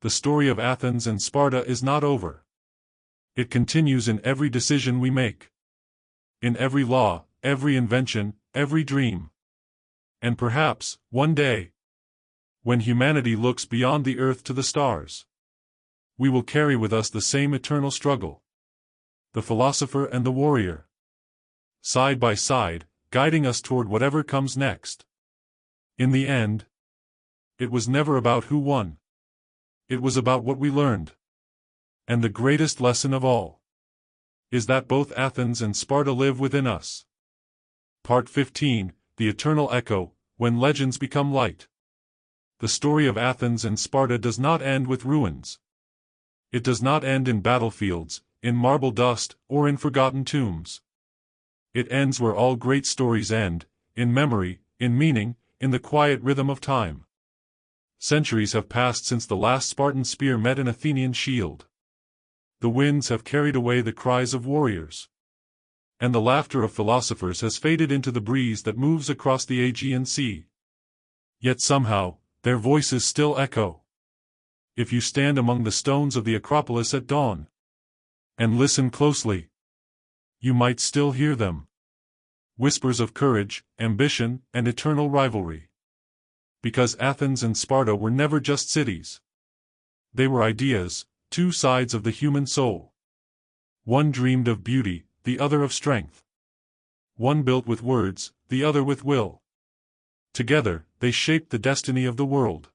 The story of Athens and Sparta is not over. It continues in every decision we make. In every law, every invention, every dream. And perhaps, one day, when humanity looks beyond the earth to the stars, we will carry with us the same eternal struggle. The philosopher and the warrior. Side by side, guiding us toward whatever comes next. In the end, it was never about who won. It was about what we learned. And the greatest lesson of all is that both Athens and Sparta live within us. Part 15, The Eternal Echo, When Legends Become Light. The story of Athens and Sparta does not end with ruins. It does not end in battlefields, in marble dust, or in forgotten tombs. It ends where all great stories end, in memory, in meaning, in the quiet rhythm of time. Centuries have passed since the last Spartan spear met an Athenian shield. The winds have carried away the cries of warriors. And the laughter of philosophers has faded into the breeze that moves across the Aegean Sea. Yet somehow, their voices still echo. If you stand among the stones of the Acropolis at dawn, and listen closely, you might still hear them. Whispers of courage, ambition, and eternal rivalry. Because Athens and Sparta were never just cities. They were ideas, two sides of the human soul. One dreamed of beauty, the other of strength. One built with words, the other with will. Together, they shaped the destiny of the world.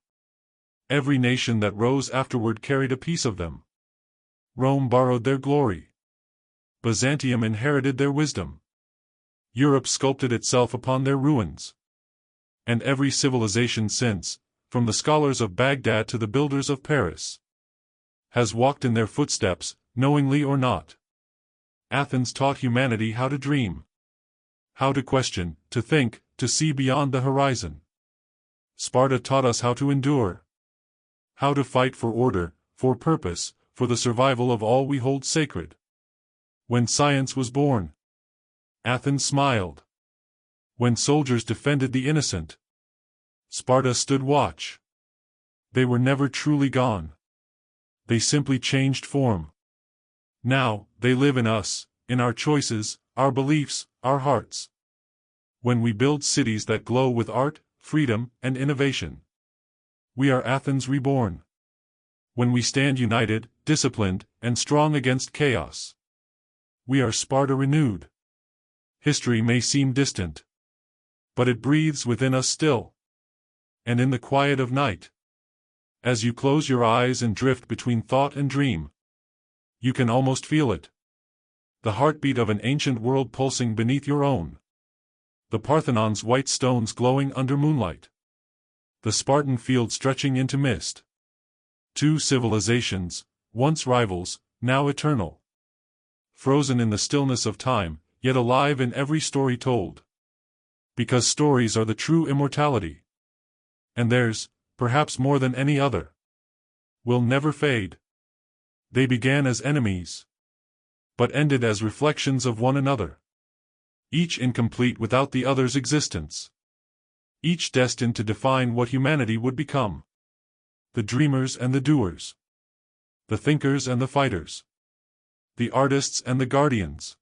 Every nation that rose afterward carried a piece of them. Rome borrowed their glory. Byzantium inherited their wisdom. Europe sculpted itself upon their ruins. And every civilization since, from the scholars of Baghdad to the builders of Paris, has walked in their footsteps, knowingly or not. Athens taught humanity how to dream, how to question, to think, to see beyond the horizon. Sparta taught us how to endure, how to fight for order, for purpose, for the survival of all we hold sacred. When science was born, Athens smiled. When soldiers defended the innocent, Sparta stood watch. They were never truly gone. They simply changed form. Now, they live in us, in our choices, our beliefs, our hearts. When we build cities that glow with art, freedom, and innovation, we are Athens reborn. When we stand united, disciplined, and strong against chaos, we are Sparta renewed. History may seem distant, but it breathes within us still. And in the quiet of night, as you close your eyes and drift between thought and dream, you can almost feel it. The heartbeat of an ancient world pulsing beneath your own. The Parthenon's white stones glowing under moonlight. The Spartan field stretching into mist. Two civilizations, once rivals, now eternal. Frozen in the stillness of time, yet alive in every story told. Because stories are the true immortality. And theirs, perhaps more than any other, will never fade. They began as enemies, but ended as reflections of one another. Each incomplete without the other's existence. Each destined to define what humanity would become. The dreamers and the doers. The thinkers and the fighters. The artists and the guardians.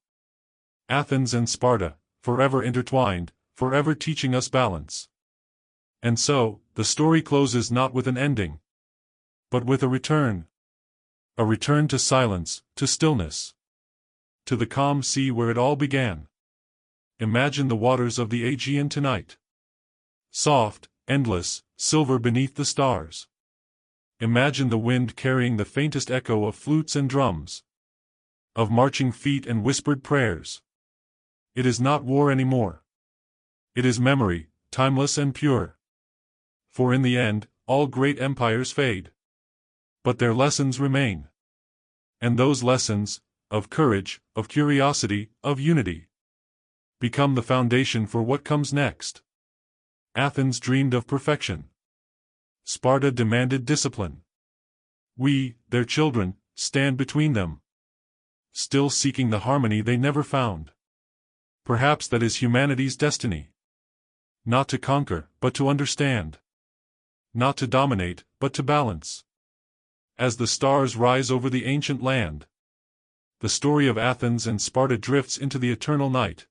Athens and Sparta, forever intertwined, forever teaching us balance. And so, the story closes not with an ending, but with a return. A return to silence, to stillness. To the calm sea where it all began. Imagine the waters of the Aegean tonight. Soft, endless, silver beneath the stars. Imagine the wind carrying the faintest echo of flutes and drums, of marching feet and whispered prayers. It is not war anymore. It is memory, timeless and pure. For in the end, all great empires fade. But their lessons remain. And those lessons, of courage, of curiosity, of unity, become the foundation for what comes next. Athens dreamed of perfection. Sparta demanded discipline. We, their children, stand between them, still seeking the harmony they never found. Perhaps that is humanity's destiny. Not to conquer, but to understand. Not to dominate, but to balance. As the stars rise over the ancient land, the story of Athens and Sparta drifts into the eternal night,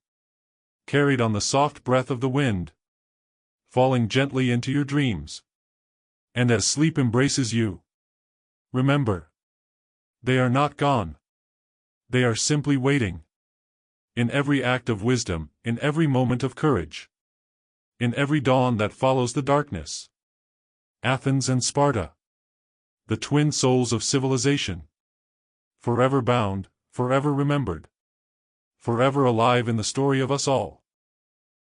carried on the soft breath of the wind, falling gently into your dreams. And as sleep embraces you, remember, they are not gone. They are simply waiting. In every act of wisdom, in every moment of courage, in every dawn that follows the darkness. Athens and Sparta, the twin souls of civilization, forever bound, forever remembered, forever alive in the story of us all.